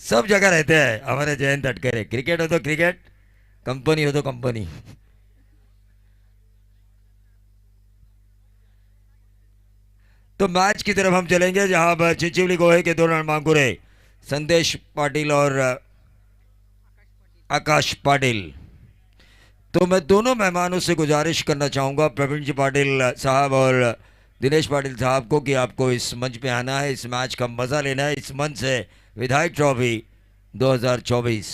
सब जगह रहते हैं हमारे जयंत अटकरे। क्रिकेट हो तो क्रिकेट, कंपनी हो तो कंपनी। तो मैच की तरफ हम चलेंगे जहां पर चिंचिवली गोहे के दो रन मांगुरे संदेश पाटिल और आकाश पाटिल। तो मैं दोनों मेहमानों से गुजारिश करना चाहूँगा, प्रवीण जी पाटिल साहब और दिनेश पाटिल साहब को, कि आपको इस मंच पे आना है, इस मैच का मज़ा लेना है। इस मंच से विधायक ट्रॉफी 2024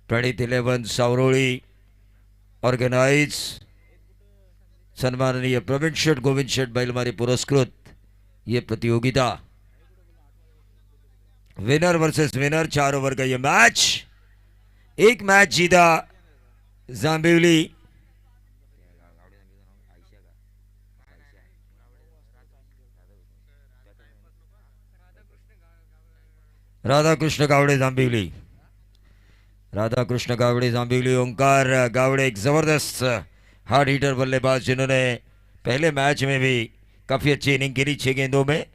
प्रणीत 11 सावरोड़ी ऑर्गेनाइज सन्माननीय प्रवीण शेठ गोविंद शेठ बैलमारी पुरस्कृत ये प्रतियोगिता, विनर वर्सेस विनर 4 ओवर का ये मैच। एक मैच जीता जाम्बिवली, राधा कृष्ण गावड़े जाम्बिवली। राधा कृष्ण गावड़े जाम्बिवली। ओंकार गावड़े एक ज़बरदस्त हार्ड हीटर बल्लेबाज, जिन्होंने पहले मैच में भी काफ़ी अच्छी इनिंग खेली। 6 गेंदों में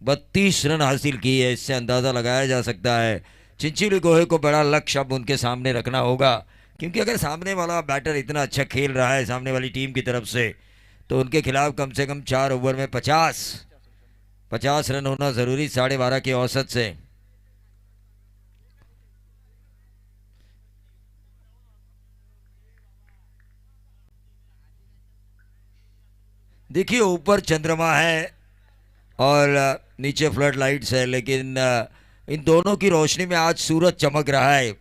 32 रन हासिल किए। इससे अंदाज़ा लगाया जा सकता है चिंचिवली गोहे को बड़ा लक्ष्य अब उनके सामने रखना होगा, क्योंकि अगर सामने वाला बैटर इतना अच्छा खेल रहा है सामने वाली टीम की तरफ से, तो उनके खिलाफ कम से कम 4 ओवर में 50 रन होना ज़रूरी, 12.5 के औसत से। देखिए, ऊपर चंद्रमा है और नीचे फ्लड लाइट्स है, लेकिन इन दोनों की रोशनी में आज सूरज चमक रहा है।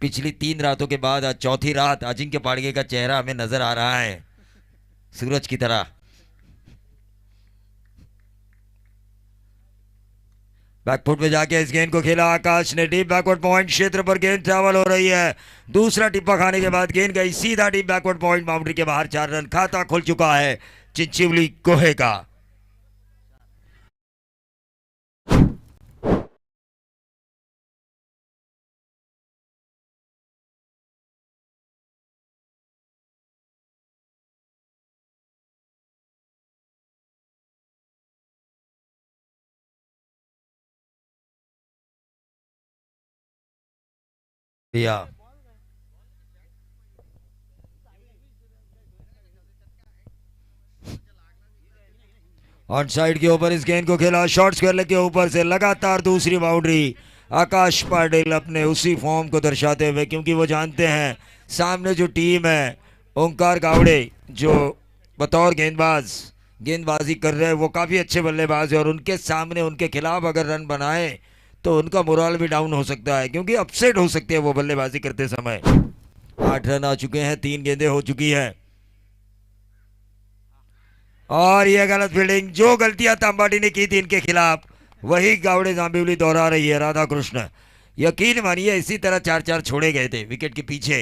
पिछली 3 रातों के बाद आज चौथी रात अजिंक्य पाड़गे का चेहरा हमें नजर आ रहा है सूरज की तरह। बैकफुट में जाके इस गेंद को खेला आकाश ने, डीप बैकवर्ड पॉइंट क्षेत्र पर गेंद ट्रैवल हो रही है। दूसरा टिप्पा खाने के बाद गेंद गई सीधा डीप बैकवर्ड पॉइंट, बाउंड्री के बाहर। 4 रन खाता खुल चुका है चिंचिवली गोहे का। या ऑन साइड के ऊपर इस गेंद को खेला, शॉर्ट स्क्वायर के ऊपर से लगातार दूसरी बाउंड्री। आकाश पाटिल अपने उसी फॉर्म को दर्शाते हुए, क्योंकि वो जानते हैं सामने जो टीम है ओंकार गावड़े, जो बतौर गेंदबाजी कर रहे हैं, वो काफ़ी अच्छे बल्लेबाज है, और उनके सामने उनके खिलाफ अगर रन बनाए तो उनका मोरल भी डाउन हो सकता है, क्योंकि अपसेट हो सकते हैं वो बल्लेबाजी करते समय। 8 रन आ चुके हैं, 3 गेंदें हो चुकी है, और यह गलत फील्डिंग। जो गलतियां तांबाटी ने की थी इनके खिलाफ, वही गावड़े जाम्बिवली दोहरा रही है। राधा कृष्ण, यकीन मानिए इसी तरह 4-4 छोड़े गए थे विकेट के पीछे।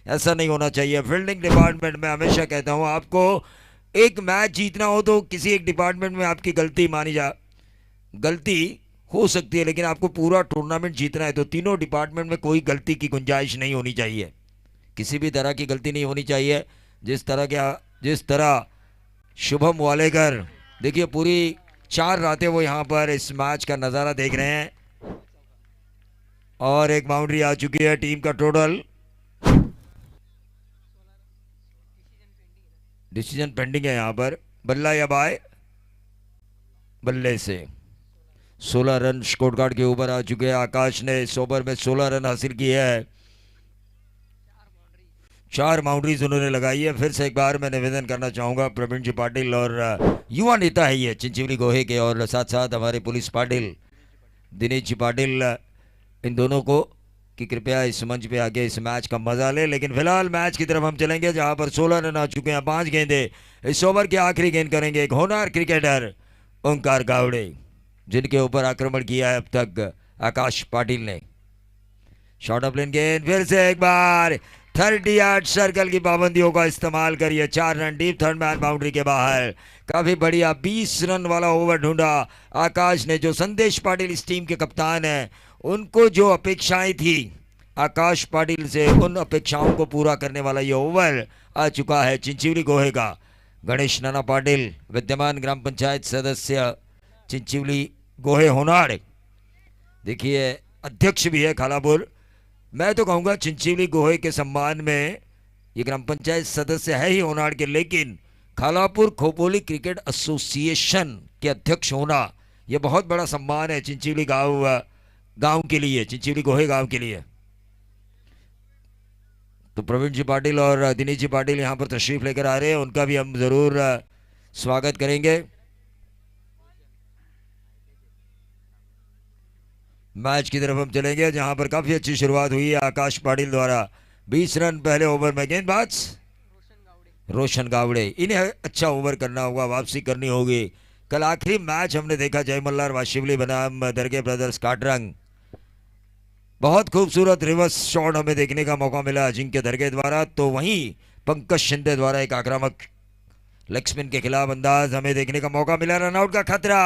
ऐसा नहीं होना चाहिए। फील्डिंग डिपार्टमेंट में हमेशा कहता हूं, आपको एक मैच जीतना हो तो किसी एक डिपार्टमेंट में आपकी गलती हो सकती है, लेकिन आपको पूरा टूर्नामेंट जीतना है तो तीनों डिपार्टमेंट में कोई गलती की गुंजाइश नहीं होनी चाहिए। किसी भी तरह की गलती नहीं होनी चाहिए। जिस तरह शुभम वालेकर, देखिए पूरी 4 रातें वो यहाँ पर इस मैच का नज़ारा देख रहे हैं, और एक बाउंड्री आ चुकी है। टीम का टोटल डिसीजन पेंडिंग है यहाँ पर, बल्ला या बाय। बल्ले से 16 रन स्कोर कार्ड के ऊपर आ चुके हैं। आकाश ने इस ओवर में 16 रन हासिल किए हैं, 4 बाउंड्रीज उन्होंने लगाई है। फिर से एक बार मैं निवेदन करना चाहूँगा प्रवीण जी पाटिल, और युवा नेता है ये चिंचिवली गोहे के, और साथ साथ हमारे पुलिस पाटिल दिनेश जी पाटिल, इन दोनों को कि कृपया इस मंच पे आके इस मैच का मजा ले। लेकिन फिलहाल मैच की तरफ हम चलेंगे जहां पर 16 रन आ चुके हैं, 5 गेंदे। इस ओवर की आखिरी गेंद करेंगे एक होनहार क्रिकेटर ओंकार गावड़े, जिनके ऊपर आक्रमण किया है अब तक आकाश पाटिल ने। शॉर्ट ऑफ लेन गेंद, फिर से एक बार 30 यार्ड सर्कल की पाबंदियों का इस्तेमाल करिए। 4 run deep, third man boundary के बाहर। काफी बढ़िया 20 रन वाला ओवर ढूंढा आकाश ने। जो संदेश पाटिल इस टीम के कप्तान हैं, उनको जो अपेक्षाएं थी आकाश पाटिल से, उन अपेक्षाओं को पूरा करने वाला ये ओवर आ चुका है चिंचिवली गोहे का। गणेश नाना पाटिल, विद्यमान ग्राम पंचायत सदस्य चिंचिवली गोहे होनाड़, देखिए अध्यक्ष भी है खालापुर। मैं तो कहूँगा चिंचिवली गोहे के सम्मान में ये ग्राम पंचायत सदस्य है ही होनाड़ के, लेकिन खालापुर खोपोली क्रिकेट एसोसिएशन के अध्यक्ष होना यह बहुत बड़ा सम्मान है चिंचिवली गांव के लिए, चिंचिवली गोहे गांव के लिए। तो प्रवीण जी पाटिल और दिनेश जी पाटिल यहाँ पर तशरीफ लेकर आ रहे हैं, उनका भी हम ज़रूर स्वागत करेंगे। मैच की तरफ हम चलेंगे जहां पर काफी अच्छी शुरुआत हुई है आकाश पाटिल द्वारा। 20 रन पहले ओवर में। गेंदबाज रोशन गावड़े, इन्हें अच्छा ओवर करना होगा, वापसी करनी होगी। कल आखिरी मैच हमने देखा जय मल्हार वाशिवली बनाम दरगे ब्रदर्स काटरंग। बहुत खूबसूरत रिवर्स शॉट हमें देखने का मौका मिला अजिंक्य दरगे द्वारा। तो वहीं पंकज शिंदे द्वारा एक आक्रामक लेग स्पिन के खिलाफ अंदाज हमें देखने का मौका मिला। रनआउट का खतरा।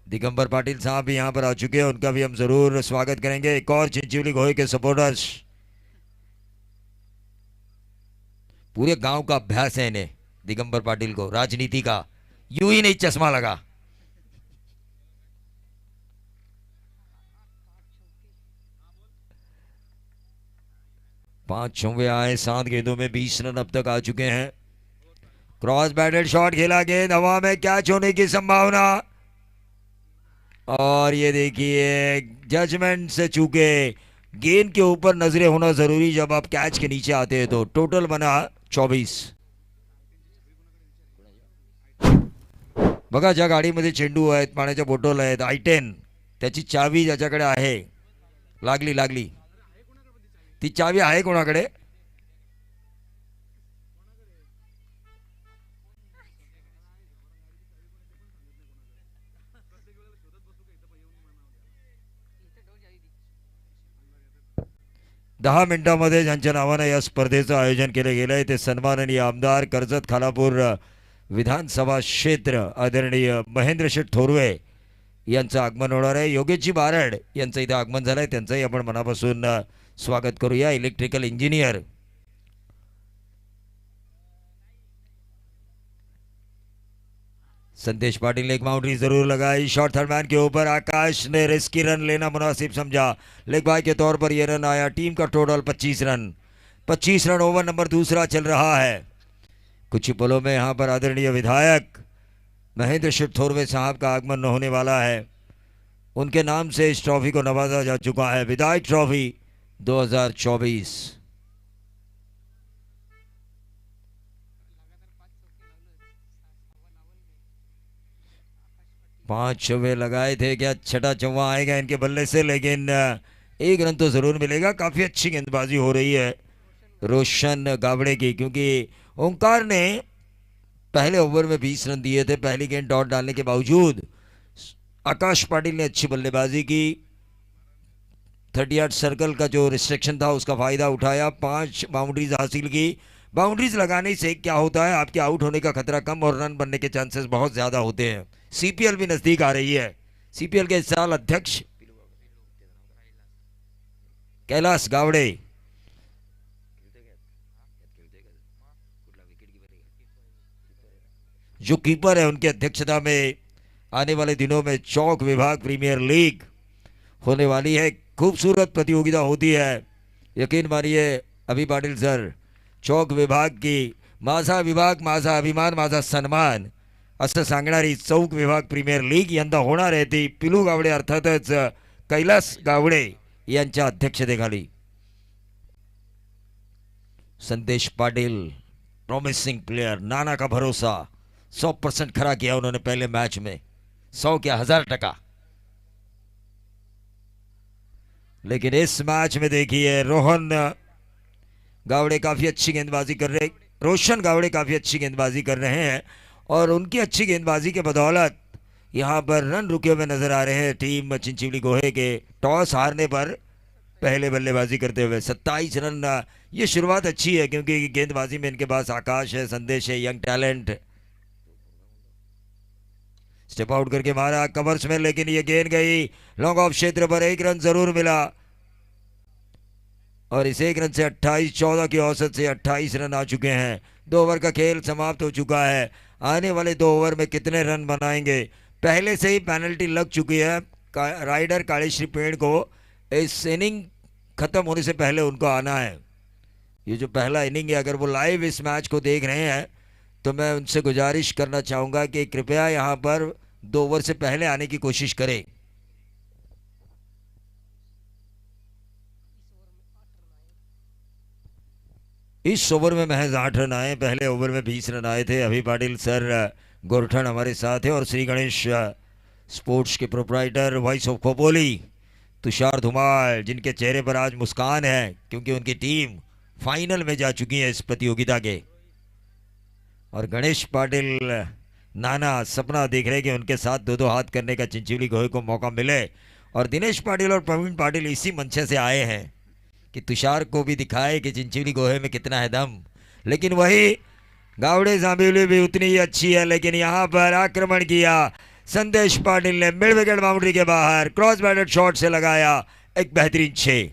दिगंबर पाटिल साहब भी यहाँ पर आ चुके हैं, उनका भी हम जरूर स्वागत करेंगे। एक और चिंचिवली गोहे के सपोर्टर्स, पूरे गांव का अभ्यास है इन्हें, दिगंबर पाटिल को राजनीति का, यूं ही नहीं चश्मा लगा। 5 छक्के आए 7 गेंदों में 20 रन अब तक आ चुके हैं। क्रॉस बैटेड शॉट खेला, गेंद हवा में, कैच होने की संभावना। और ये देखिए जजमेंट से चूके। गेंद के ऊपर नजरें होना जरूरी जब आप कैच के नीचे आते हैं। तो टोटल बना 24। बघा ज्या गाडीमध्ये चेंडू आहेत, पाण्याच्या बॉटल आहेत, I10 त्याची चावी ज्याच्याकडे आहे, लागली ती चावी आहे कोणाकडे? दहा मिनिटांमध्ये ज्यांच्या नावाने या स्पर्धेचं आयोजन केले गेलंय ते सन्माननीय आमदार कर्जत खालापूर विधानसभा क्षेत्र आदरणीय महेंद्र शेठ थोरवे यांचं आगमन होणार आहे। योगेशजी बारड यांचं इथे आगमन झालंय, त्यांचंही आपण मनापासून स्वागत करूया। इलेक्ट्रिकल इंजिनियर संदेश पाटिल ने एक बाउंड्री जरूर लगाई। शॉर्ट थर्ड मैन के ऊपर आकाश ने रिस्की रन लेना मुनासिब समझा, लेग बाय के तौर पर यह रन आया। टीम का total 25 run. 25 run over number दूसरा चल रहा है। कुछ ही पलों में यहाँ पर आदरणीय विधायक महेंद्र शेठ थोरवे साहब का आगमन होने वाला है। उनके नाम से इस ट्रॉफी को नवाजा जा चुका है, विधायक ट्रॉफी 2024। 5 छक्के लगाए थे, क्या छठा चौवा आएगा इनके बल्ले से? लेकिन एक रन तो जरूर मिलेगा। काफी अच्छी गेंदबाजी हो रही है रोशन गावड़े की, क्योंकि ओंकार ने पहले ओवर में 20 रन दिए थे पहली गेंद डॉट डालने के बावजूद। आकाश पाटिल ने अच्छी बल्लेबाजी की, 38 सर्कल का जो रिस्ट्रिक्शन था उसका फायदा उठाया, 5 बाउंड्रीज हासिल की। बाउंड्रीज लगाने से क्या होता है, आपके आउट होने का खतरा कम और रन बनने के चांसेस बहुत ज्यादा होते हैं। सीपीएल भी नजदीक आ रही है। सीपीएल के इस साल अध्यक्ष कैलाश गावड़े जो कीपर है, उनकी अध्यक्षता में आने वाले दिनों में चौक विभाग प्रीमियर लीग होने वाली है। खूबसूरत प्रतियोगिता होती है, यकीन मानिए अभी पाटिल सर। चौक विभाग की माझा विभाग, माझा अभिमान, माझा सन्मान असं सांगणारी चौक विभाग प्रीमियर लीग यंदा होणार आहे। ती पिलू गावडे अर्थातच कैलास गावडे यांच्या अध्यक्षतेखाली। संदेश पाटिल प्रॉमिसिंग प्लेयर, नाना का भरोसा, 100% खरा किया उन्होंने पहले मैच में, 100 क्या 1000%। लेकिन इस मैच में देखिए रोशन गावड़े काफी अच्छी गेंदबाजी कर रहे, रोशन गावड़े काफी अच्छी गेंदबाजी कर रहे हैं और उनकी अच्छी गेंदबाजी के बदौलत यहां पर रन रुके हुए नजर आ रहे हैं। टीम चिंचिवली गोहे के टॉस हारने पर पहले बल्लेबाजी करते हुए 27 रन। ये शुरुआत अच्छी है क्योंकि गेंदबाजी में इनके पास आकाश है, संदेश है, यंग टैलेंट। स्टेप आउट करके मारा कवर्स में, लेकिन ये गेंद गई लॉन्ग ऑफ क्षेत्र पर। 1 रन जरूर मिला और इस 1 रन से 28-14 की औसत से 28 रन आ चुके हैं। 2 ओवर का खेल समाप्त हो चुका है। आने वाले 2 ओवर में कितने रन बनाएंगे। पहले से ही पेनल्टी लग चुकी है राइडर कालेश्री पेड़ को। इस इनिंग खत्म होने से पहले उनको आना है। ये जो पहला इनिंग है, अगर वो लाइव इस मैच को देख रहे हैं तो मैं उनसे गुजारिश करना चाहूँगा कि कृपया यहाँ पर 2 ओवर से पहले आने की कोशिश करें। इस ओवर में महज 8 रन आए, पहले ओवर में 20 रन आए थे। अभी पाटिल सर गोरठन हमारे साथ है और श्री गणेश स्पोर्ट्स के proprietor voice of Khopoli Tushar Dhumal, जिनके चेहरे पर आज मुस्कान है क्योंकि उनकी टीम फाइनल में जा चुकी है इस प्रतियोगिता के। और गणेश पाटिल नाना सपना देख रहे कि उनके साथ दो दो हाथ करने का चिंचिवली गोहे को मौका मिले। और दिनेश पाटिल और प्रवीण पाटिल इसी मंचे से आए हैं कि तुषार को भी दिखाए कि चिंचिवली गोहे में कितना है दम। लेकिन वही गावड़े जांबिवली भी उतनी ही अच्छी है, लेकिन यहाँ पर आक्रमण किया संदेश पाटिल ने मिड विकेट बाउंड्री के बाहर क्रॉस बैटेड शॉट से लगाया एक बेहतरीन 6।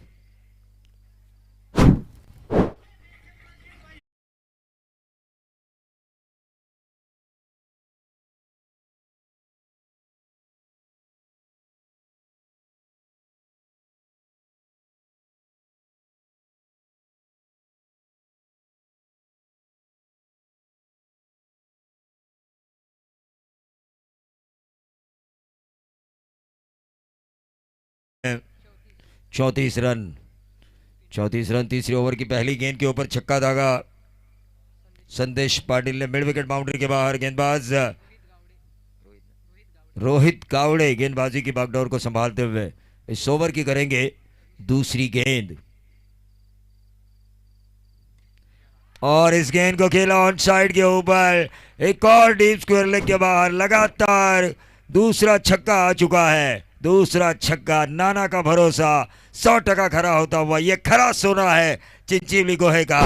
चौंतीस रन 34 रन। तीसरे ओवर की पहली गेंद के ऊपर छक्का दागा संदेश पाटिल ने मिड विकेट बाउंड्री के बाहर। गेंदबाज रोहित कावड़े गेंदबाजी की बागडोर को संभालते हुए इस ओवर की करेंगे दूसरी गेंद। और इस गेंद को खेला ऑन साइड के ऊपर, एक और डीप स्क्वायर लेग के बाहर। लगातार दूसरा छक्का आ चुका है, दूसरा छक्का। नाना का भरोसा 100% खरा होता हुआ ये खरा सोना है चिंचिवली गोहे का।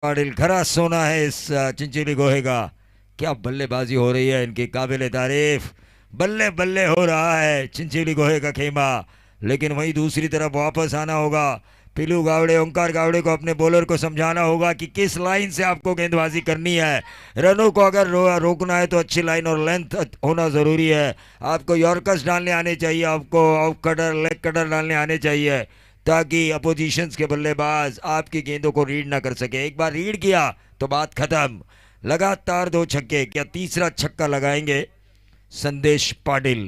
पाटिल खरा सोना है इस चिंचिवली गोहे का। क्या बल्लेबाजी हो रही है इनकी, काबिले तारीफ। बल्ले बल्ले हो रहा है चिंचिवली गोहे का खेमा। लेकिन वहीं दूसरी तरफ वापस आना होगा। पीलू गावड़े, ओंकार गावड़े को अपने बॉलर को समझाना होगा कि किस लाइन से आपको गेंदबाजी करनी है। रनों को अगर रोकना है तो अच्छी लाइन और लेंथ होना ज़रूरी है। आपको यॉर्कर्स डालने आने चाहिए, आपको ऑफ कटर लेग कटर डालने आने चाहिए ताकि अपोजिशंस के बल्लेबाज आपकी गेंदों को रीड ना कर सके। एक बार रीड किया तो बात खत्म। लगातार 2 छक्के, क्या तीसरा छक्का लगाएंगे संदेश पाटिल।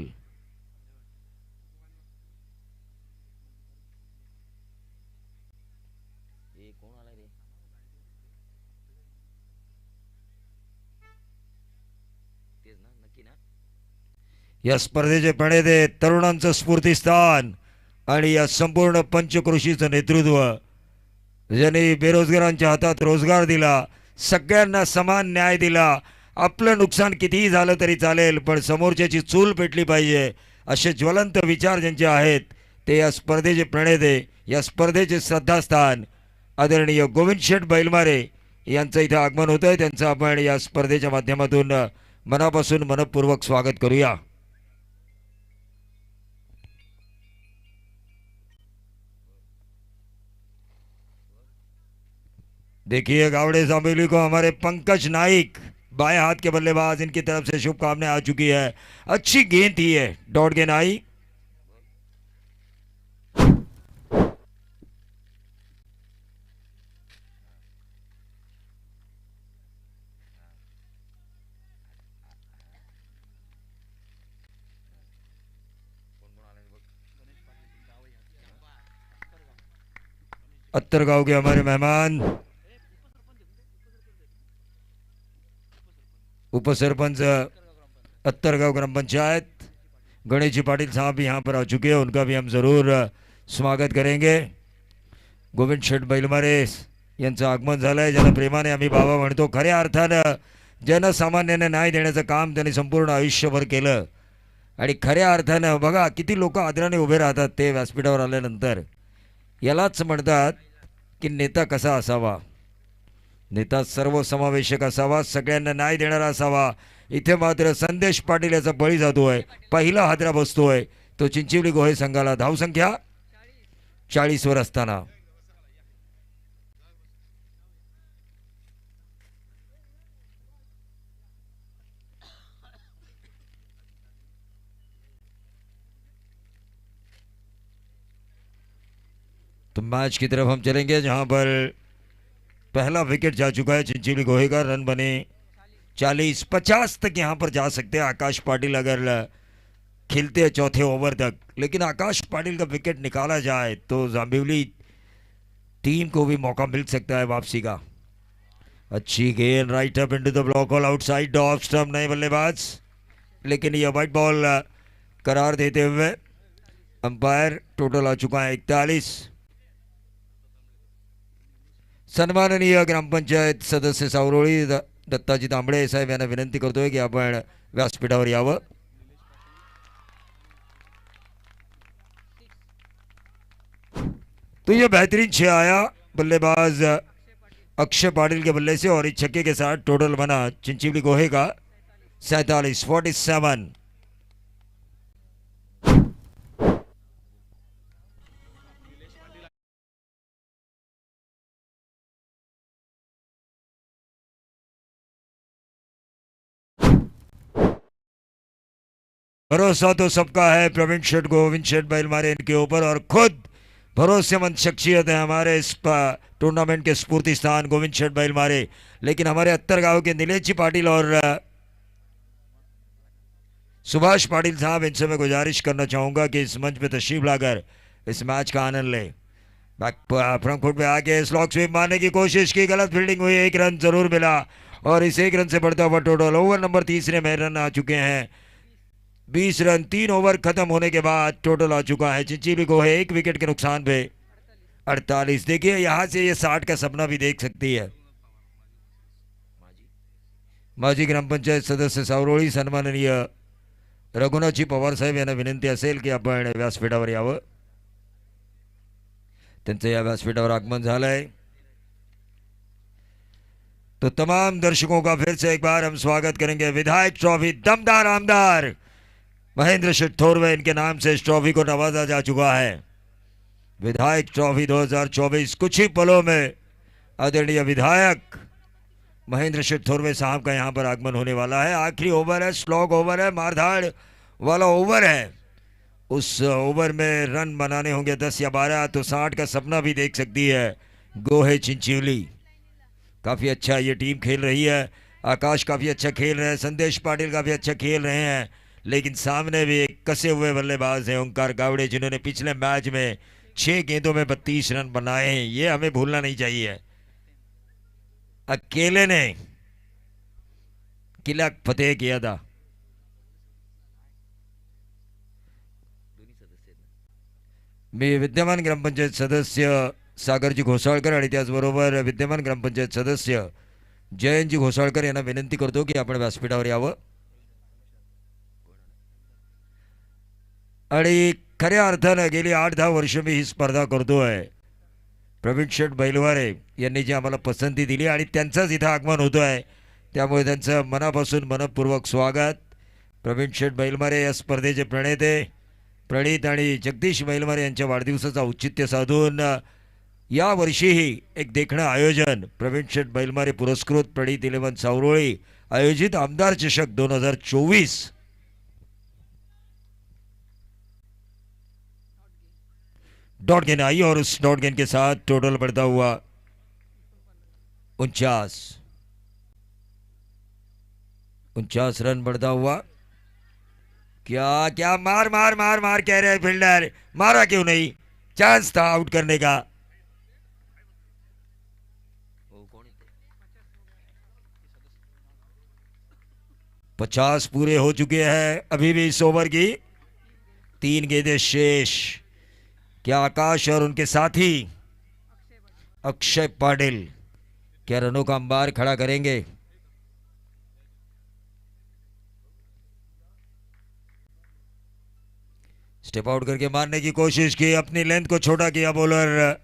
या स्पर्धेचे प्रणेते तरुणांचं स्फूर्तिस्थान आणि या संपूर्ण पंचकृषीचं नेतृत्व, ज्यांनी बेरोजगारांच्या हातात रोजगार दिला, सगळ्यांना समान न्याय दिला। आपलं नुकसान कितीही झालं तरी चालेल पण समोरच्याची चूल पेटली पाहिजे, असे ज्वलंत विचार ज्यांचे आहेत ते या स्पर्धेचे प्रणेते, या स्पर्धेचे श्रद्धास्थान आदरणीय गोविंद शेठ बैलमारे यांचं इथं आगमन होतं आहे। त्यांचं आपण या स्पर्धेच्या माध्यमातून मनापासून मनपूर्वक स्वागत करूया। देखिए गावड़े जांबिवली को हमारे पंकज नाइक बाएं हाथ के बल्लेबाज, इनकी तरफ से शुभकामनाएं आ चुकी है। अच्छी गेंद थी है, डॉट गेंद आई। अत्तरगांव के हमारे मेहमान उपसरपंच अत्तरगांव ग्राम पंचायत गणेश जी पाटिल साहब भी यहाँ पर आ चुके हैं, उनका भी हम ज़रूर स्वागत करेंगे। गोविंद शेठ बैलमारे यांचं आगमन झालं आहे, ज्यांना प्रेमाने आम्ही बाबा म्हणतो। खऱ्या अर्थानं जनसामान्यांना न्याय देण्याचं काम त्यांनी संपूर्ण आयुष्यभर केलं आणि खऱ्या अर्थानं बघा किती लोक आदराने उभे राहतात ते व्यासपीठावर आल्यानंतर। यालाच म्हणतात की नेता कसा असावा। नेता सर्वसमावेशक असावा, सगळ्यांना न्याय देणारा असावा. इथे मात्र संदेश पाटील याचा बळी जातोय. पहिला हादरा बसतोय तो चिंचिवली गोहे संघाला. धावसंख्या 40 वर असताना तो मैच की तरफ हम चलेंगे जहां पर पहला विकेट जा चुका है चिंचिवली गोहे का. रन बने 40-50 तक यहां पर जा सकते हैं आकाश पाटिल अगर खेलते हैं चौथे ओवर तक. लेकिन आकाश पाटिल का विकेट निकाला जाए तो जांबिवली टीम को भी मौका मिल सकता है वापसी का. अच्छी गेंद right up into the block hall outside off stump. नए बल्लेबाज, लेकिन यह व्हाइट बॉल करार देते हुए अंपायर. टोटल आ चुका है 41. सन्माननीय ग्रामपंचायत सदस्य सावरोळी दत्ताजी तांबडे साहेब यांना विनंती करतोय की आपण व्यासपीठावर यावं. तो ये बेहतरीन छह आया बल्लेबाज अक्षय पाटिल के बल्ले से और इस छक्के के साथ टोटल बना चिंचिवली गोहे का 47. भरोसा तो सबका है प्रवीण शेठ गोविंद शेठ बैलमारे इनके ऊपर और खुद भरोसेमंद शख्सियत है हमारे इस टूर्नामेंट के स्फूर्ति स्थान गोविंद शेठ बैलमारे. लेकिन हमारे अत्तर गांव के नीलेश पाटिल और सुभाष पाटिल साहब, इनसे मैं गुजारिश करना चाहूंगा कि इस मंच पे तशरीफ लाकर इस मैच का आनंद ले. फ्रंट फुट पे आके स्लॉग स्वीप मारने की कोशिश की, गलत फील्डिंग हुई. एक रन जरूर मिला और इस एक रन से बढ़ता हुआ टोटल ओवर नंबर तीसरे में रन आ चुके हैं 20 रन. 3 ओवर खत्म होने के बाद टोटल आ चुका है चिंचिवली गोहे 1 विकेट के नुकसान पे 48. देखिए यहां से ये 60 का सपना भी देख सकती है. माजी ग्राम पंचायत सदस्य सावरोळी सन्माननीय रघुनाथजी पवार साहेब यांना विनंती असेल की आपण व्यासपीठावर यावं. त्यांचं या व्यासपीठावर आगमन झालंय. तो तमाम दर्शकों का फिर से एक बार हम स्वागत करेंगे. विधायक ट्रॉफी दमदार आमदार महेंद्र शेठ थोरवे इनके नाम से इस ट्रॉफी को नवाजा जा चुका है. विधायक ट्रॉफी 2024 कुछ ही पलों में आदरणीय विधायक महेंद्र शेठ थोरवे साहब का यहां पर आगमन होने वाला है. आखिरी ओवर है, स्लॉग ओवर है, मारधाड़ वाला ओवर है. उस ओवर में रन बनाने होंगे 10 या 12 तो 60 का सपना भी देख सकती है गोहे चिंचिवली. काफ़ी अच्छा ये टीम खेल रही है. आकाश काफ़ी अच्छा खेल रहे हैं, संदेश पाटिल काफ़ी अच्छा खेल रहे हैं. लेकिन सामने भी एक कसे हुए बल्लेबाज हैं ओंकार गावड़े, जिन्होंने पिछले मैच में 6 गेंदों में 32 रन बनाए हैं. ये हमें भूलना नहीं चाहिए. अकेले ने किला फतेह किया था. मी विद्यमान ग्रामपंचायत सदस्य सागरजी घोसाळकर आणि त्याचबरोबर विद्यमान ग्रामपंचायत सदस्य जयंतजी घोसाळकर यांना विनंती करतो की आपण व्यासपीठावर यावं. आणि खऱ्या अर्थानं गेली 8-10 वर्ष मी ही स्पर्धा करतोय. प्रवीण शेठ बैलवारे यांनी जी आम्हाला पसंती दिली आणि त्यांचंच इथं आगमन होतं आहे, त्यामुळे त्यांचं मनापासून मनपूर्वक स्वागत. प्रवीण शेठ बैलमारे या स्पर्धेचे प्रणेते प्रणीत आणि जगदीश बैलमारे यांच्या वाढदिवसाचं औचित्य साधून यावर्षीही एक देखणं आयोजन प्रवीण शेठ बैलमारे पुरस्कृत प्रणीत 11 सावरोळी आयोजित आमदार चषक 2024 डॉट गेंद आई और उस डॉट गेंद के साथ टोटल बढ़ता हुआ 49 रन बढ़ता हुआ. क्या क्या मार मार मार मार कह रहे हैं फील्डर, मारा क्यों नहीं? चांस था आउट करने का. 50 पूरे हो चुके हैं. अभी भी इस ओवर की 3 गेंदें शेष. क्या आकाश और उनके साथी अक्षय पाटिल क्या रनों का अंबार खड़ा करेंगे? स्टेप आउट करके मारने की कोशिश की, अपनी लेंथ को छोटा किया बॉलर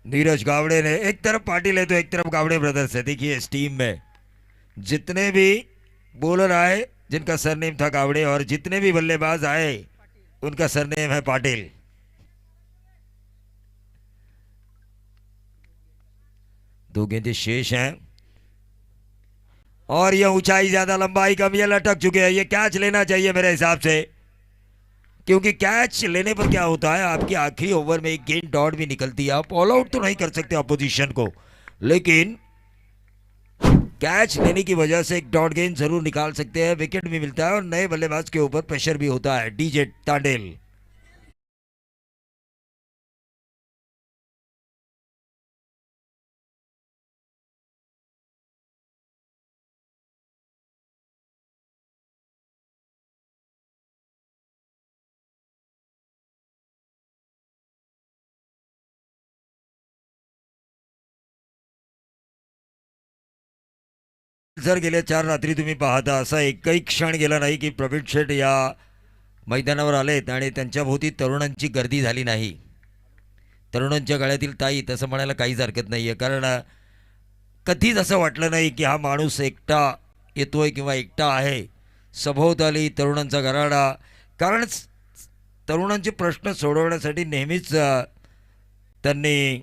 नीरज गावड़े ने, एक तरफ पाटिल है तो एक तरफ गावड़े ब्रदर्स है। देखिए इस टीम में जितने भी बॉलर आए जिनका सरनेम था गावड़े, और जितने भी बल्लेबाज आए उनका सरनेम है पाटिल। दो गेंदें शेष हैं और यह ऊंचाई ज्यादा लंबाई कम, ये लटक चुके हैं। ये कैच लेना चाहिए मेरे हिसाब से, क्योंकि कैच लेने पर क्या होता है, आपकी आखिरी ओवर में एक गेंद डॉट भी निकलती है। आप ऑल आउट तो नहीं कर सकते अपोजिशन को, लेकिन कैच लेने की वजह से एक डॉट गेंद जरूर निकाल सकते हैं, विकेट भी मिलता है और नए बल्लेबाज के ऊपर प्रेशर भी होता है। डीजे तांडेल। सर गेल्या 4 रात्री तुम्ही पाहता असा एकही क्षण गेला नाही की प्रवीण शेठ या मैदानावर आलेत आणि त्यांच्या भोवती तरुणांची गर्दी झाली नाही। तरुणांच्या गळ्यातील ताई तसं म्हणायला काहीच हरकत नाही आहे, कारण कधीच असं वाटलं नाही की हा माणूस एकटा येतोय किंवा एकटा आहे। सभोवताली तरुणांचा गराडा, कारण तरुणांचे प्रश्न सोडवण्यासाठी नेहमीच त्यांनी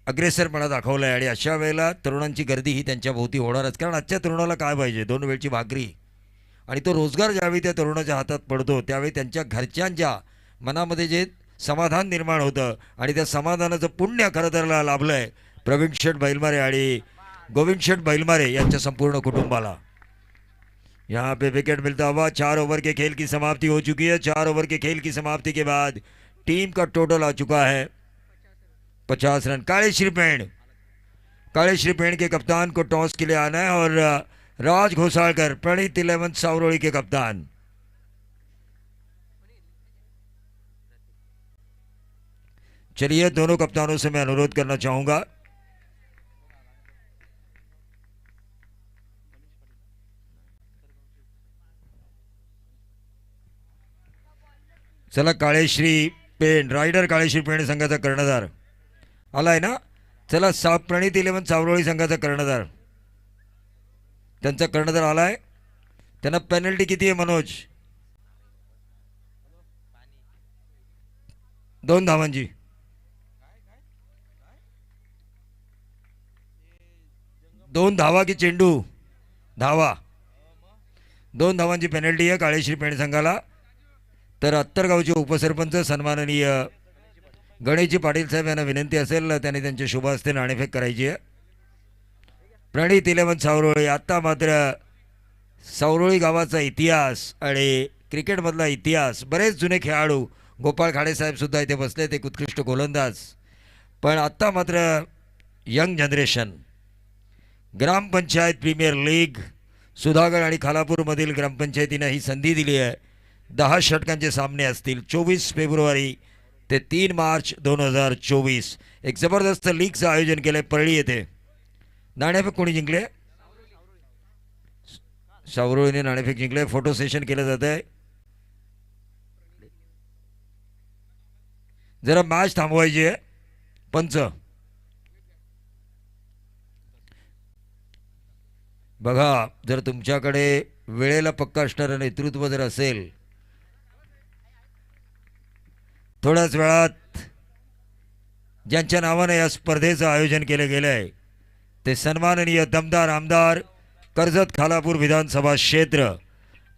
अग्रेसरपणा दाखवला आहे आणि अशा वेळेला तरुणांची गर्दी ही त्यांच्या भोवती होणारच, कारण आजच्या तरुणाला काय पाहिजे, 2 वेळची भाकरी। आणि तो रोजगार ज्यावेळी त्या तरुणाच्या हातात पडतो त्यावेळी त्यांच्या घरच्यांच्या मनामध्ये जे समाधान निर्माण होतं आणि त्या समाधानाचं पुण्य खरं तर लाभलं आहे प्रवीण शेठ बैलमारे आणि गोविंद शेठ बैलमारे यांच्या संपूर्ण कुटुंबाला। यहाँ पे विकेट मिलता हुआ 4 ओवर के खेल की समाप्ति हो चुकी है। 4 ओवर के खेल की समाप्ति के बाद टीम का टोटल आ चुका है 50 रन। काले श्रीपेण के कप्तान को टॉस के लिए आना है और राज घोसालकर, प्रणीत 11 सावरोड़ी के कप्तान। चलिए दोनों कप्तानों से मैं अनुरोध करना चाहूंगा, चला काळेश्री पेण, रायडर काळेश्री पेण संघाचा कर्णधार आलाय ना, चला प्रणीत 11 सावरोळी संघाचा कर्णधार, त्यांचा कर्णधार आलाय। त्यांना पेनल्टी किती आहे मनोज? 2 धावांची। 2 धावा की चेंडू? धावा। 2 धावांची पेनल्टी आहे काळेश्री पेण संघाला। तर अत्तरगावचे उपसरपंच सन्माननीय गणेशजी पाटील साहेब यांना विनंती असेल त्यांनी त्यांच्या शुभ हस्ते नाणेफेक करायची आहे। प्रणीत 11 सावरोळी, आत्ता मात्र सावरोळी गावाचा इतिहास आणि क्रिकेटमधला इतिहास, बरेच जुने खेळाडू, गोपाळ खाडेसाहेब सुद्धा इथे बसले, ते उत्कृष्ट गोलंदाज, पण आत्ता मात्र यंग जनरेशन। ग्रामपंचायत प्रीमियर लीग, सुधागड आणि खालापूरमधील ग्रामपंचायतीनं ही संधी दिली आहे। 10 षटकांचे सामने असतील 24 फेब्रुवारी ते 3 मार्च 2024। एक जबरदस्त लीगचं आयोजन केलंय परळी येथे। नाणेफेक कोणी जिंकले? सावरोळीने नाणेफेक जिंकले। फोटो सेशन केलं जात आहे। जरा मॅच थांबवायची आहे पंच। बघा, जर तुमच्याकडे वेळेला पक्का असणारं नेतृत्व जर असेल, थोड्याच वेळात ज्यांच्या नावाने या स्पर्धेचं आयोजन केलं गेलं आहे ते सन्माननीय दमदार आमदार कर्जत खालापूर विधानसभा क्षेत्र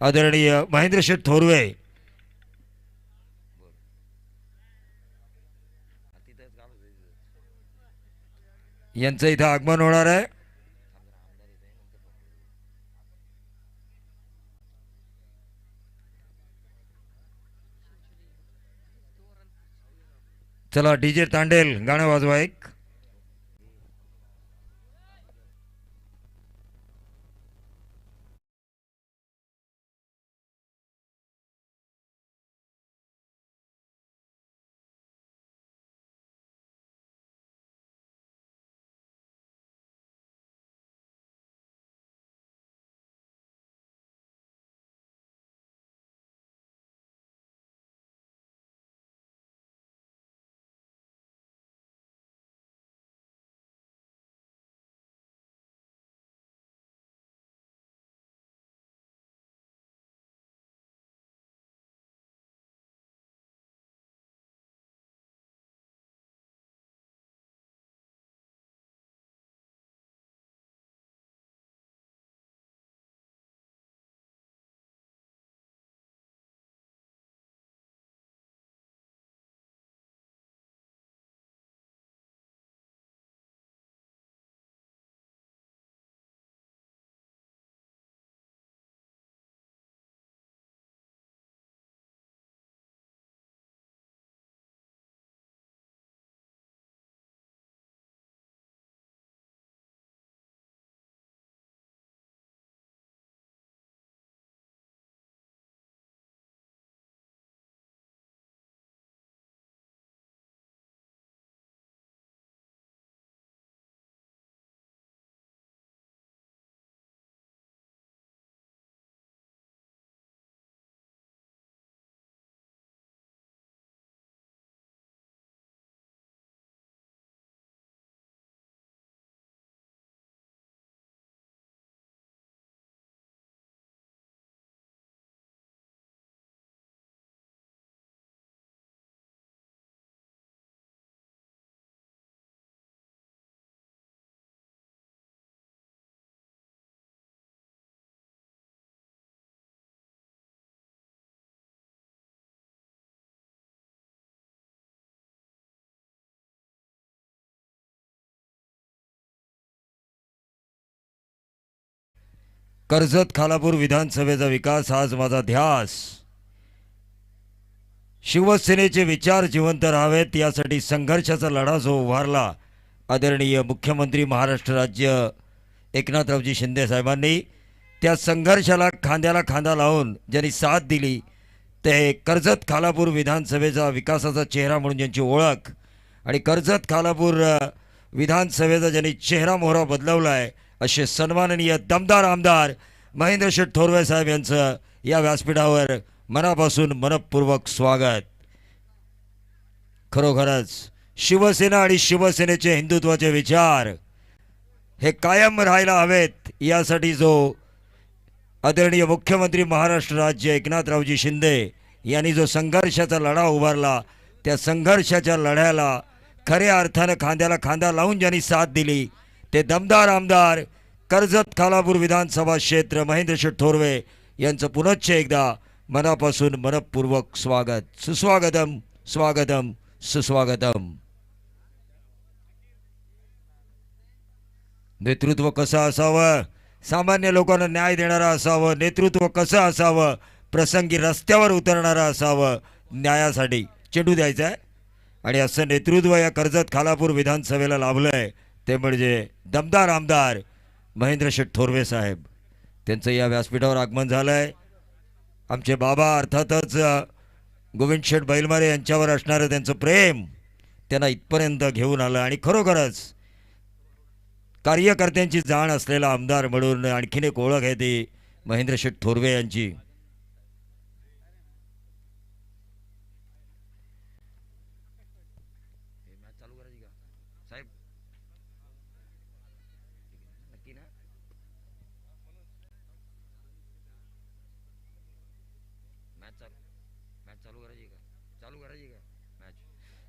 आदरणीय महेंद्रशेठ थोरवे यांचं इथं आगमन होणार आहे। चला डीजे तांडेल गाणं वाजवा एक। कर्जत खालापूर विधानसभेचा विकास हाच माझा ध्यास. शिवसेनेचे विचार जिवंत राहावेत यासाठी संघर्षाचा लढा जो उभारला आदरणीय मुख्यमंत्री महाराष्ट्र राज्य एकनाथरावजी शिंदे साहेबांनी, त्या संघर्षाला खांद्याला खांदा लावून ज्यांनी साथ दिली ते कर्जत खालापूर विधानसभेचा विकासाचा चेहरा म्हणून ज्यांची ओळख आणि कर्जत खालापूर विधानसभेचा ज्यांनी चेहरा मोहरा बदलवला आहे असे सन्माननीय दमदार आमदार महेंद्र शेठ थोरवे साहेब यांचं या व्यासपीठावर मनापासून मनपूर्वक स्वागत. खरोखरच शिवसेना आणि शिवसेनेचे हिंदुत्वाचे विचार हे कायम राहायला हवेत यासाठी जो आदरणीय मुख्यमंत्री महाराष्ट्र राज्य एकनाथरावजी शिंदे यांनी जो संघर्षाचा लढा उभारला, त्या संघर्षाच्या लढ्याला खऱ्या अर्थानं खांद्याला खांदा लावून ज्यांनी साथ दिली ते दमदार आमदार कर्जत खालापूर विधानसभा क्षेत्र महेंद्र शेठ थोरवे यांचं पुनश्च एकदा मनापासून मनपूर्वक स्वागत. सुस्वागतम, स्वागतम, सुस्वागतम. नेतृत्व कसं असावं, सामान्य लोकांना न्याय देणारं असावं. नेतृत्व कसं असावं, प्रसंगी रस्त्यावर उतरणारं असावं. न्यायासाठी चेंडू द्यायचा आहे आणि असं नेतृत्व या कर्जत खालापूर विधानसभेला लाभलं आहे ते म्हणजे दमदार आमदार महेंद्र शेठ थोरवे साहेब. त्यांचं या व्यासपीठावर आगमन झालं आहे. आमचे बाबा अर्थातच गोविंद शेठ बैलमारे यांच्यावर असणारं त्यांचं प्रेम त्यांना इथपर्यंत घेऊन आलं आणि खरोखरच कार्यकर्त्यांची जाण असलेला आमदार म्हणून आणखीन एक ओळख आहे ती महेंद्र शेठ थोरवे यांची.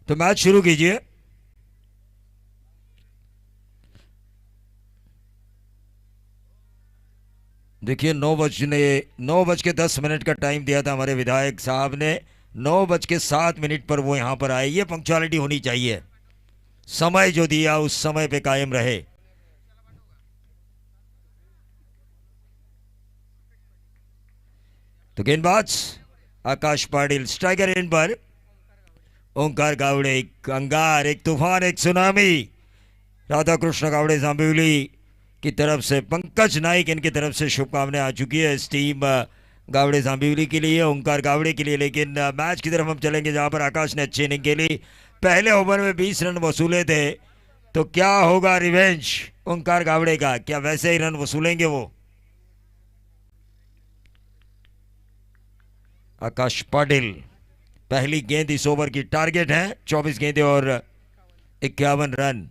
तो मैच शुरू कीजिए. देखिए 9:10 का टाइम दिया था हमारे विधायक साहब ने. 9:07 पर वो यहाँ पर आए. ये पंक्चुअलिटी होनी चाहिए. समय जो दिया उस समय पे कायम रहे. तो गेंदबाज आकाश पाटिल स्ट्राइकर एंड पर. ओंकार गावड़े एक अंगार, एक तूफान, एक सुनामी. राधाकृष्ण गावड़े जांबिवली की तरफ से, पंकज नाइक इनकी तरफ से शुभकामनाएं आ चुकी है इस टीम गावड़े जांबिवली के लिए, ओंकार गावड़े के लिए. लेकिन मैच की तरफ हम चलेंगे जहां पर आकाश ने अच्छी इनिंग खेली. पहले ओवर में 20 रन वसूले थे. तो क्या होगा रिवेंज ओंकार गावड़े का? क्या वैसे ही रन वसूलेंगे वो? आकाश पाटिल, पहली गेंद इस ओवर की टारगेट है. 24 गेंदें और 51 रन.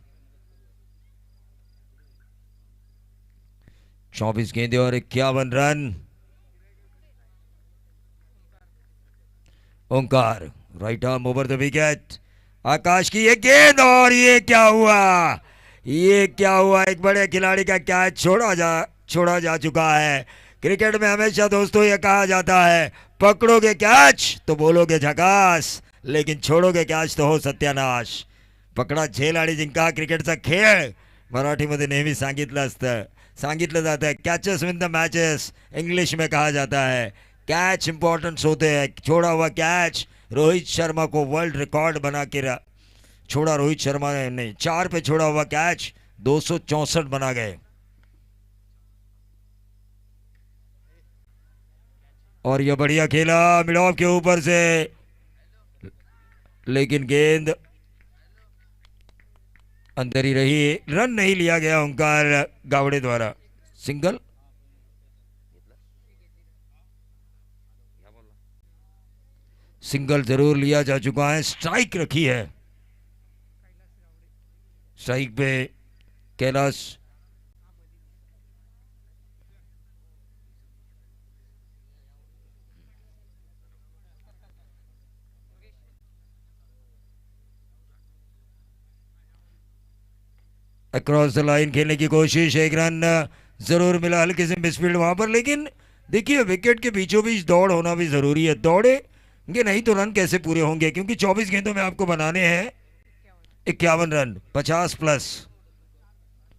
24 गेंदें और 51 run. Omkar right arm over the wicket. Akash की ये गेंद और ये क्या हुआ, ये क्या हुआ? एक बड़े खिलाड़ी का कैच छोड़ा जा चुका है. क्रिकेट में हमेशा दोस्तों ये कहा जाता है पकड़ोगे कैच तो बोलोगे झकास, लेकिन छोड़ोगे कैच तो हो सत्यानाश. पकडा झेल आणि जिंका क्रिकेटचा खेळ मराठीमध्ये नेहमी सांगितलं जातं है. Catches win the matches English में कहा जाता है. कैच इंपॉर्टेंस होते हैं. छोड़ा हुआ कैच रोहित शर्मा को वर्ल्ड रिकॉर्ड बना के छोड़ा. रोहित शर्मा ने 4 पे छोड़ा हुआ कैच 264 बना गए. और यह बढ़िया खेला मिड ऑफ के ऊपर से, लेकिन गेंद अंदर ही रही. रन नहीं लिया गया ओंकार गावड़े द्वारा. सिंगल. सिंगल जरूर लिया जा चुका है. स्ट्राइक रखी है. स्ट्राइक पे कैलाश अक्रॉस द लाइन खेलने की कोशिश. एक रन जरूर मिला, हल्के से मिसफील्ड वहां पर. लेकिन देखिए विकेट के बीचों बीच दौड़ होना भी जरूरी है. दौड़ेंगे नहीं तो रन कैसे पूरे होंगे, क्योंकि 24 गेंदों में आपको बनाने हैं 51 रन 50 प्लस.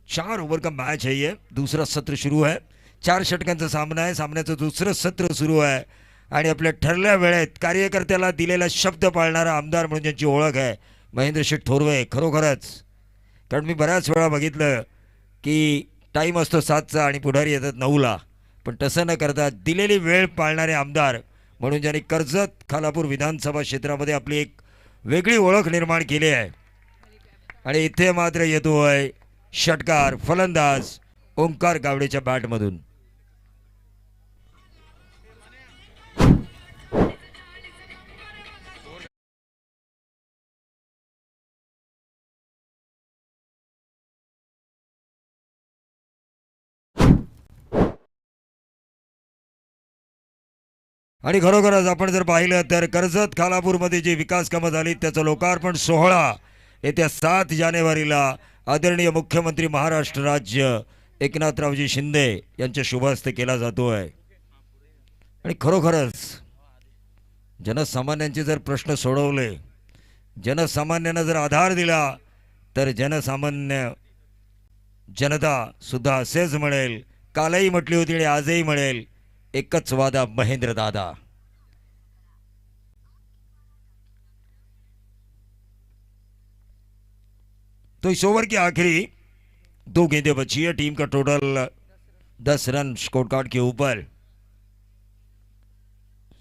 4 ओवर का मैच है. ये दूसरा सत्र शुरू है. 4 षटकांचा सामना आहे. सामन्याचं दुसरं सत्र सुरू आहे आणि आपल्या ठरल्या वेळेत कार्यकर्त्याला दिलेला शब्द पाळणारा आमदार म्हणून ज्यांची ओळख आहे महेंद्र शेठ थोरवे. खरोखरच, कारण मी बऱ्याच वेळा बघितलं की टाईम असतो 7चा आणि पुढारी येतात 9ला, पण तसं न करता दिलेली वेळ पाळणारे आमदार म्हणून ज्यांनी कर्जत खालापूर विधानसभा क्षेत्रामध्ये आपली एक वेगळी ओळख निर्माण केली आहे. आणि इथे मात्र येतोय षटकार फलंदाज ओंकार गावडेच्या बॅटमधून. आणि खरोखरच आपण जर पाहिलं तर कर्जत खालापूरमध्ये जी विकास कामं झाली त्याचं लोकार्पण सोहळा येत्या 7 जानेवारीला आदरणीय मुख्यमंत्री महाराष्ट्र राज्य एकनाथरावजी शिंदे यांच्या शुभ हस्ते केला जातो आहे. आणि खरोखरच जनसामान्यांचे जर प्रश्न सोडवले, जनसामान्यांना जर आधार दिला तर जनसामान्य जनता सुद्धा असेच म्हणेल, कालही म्हटली होती आणि आजही म्हणेल, एकच वादा महेंद्र दादा. तो इस ओवर की आखिरी 2 गेंदें बची है. टीम का टोटल 10 रन स्कोर कार्ड के ऊपर.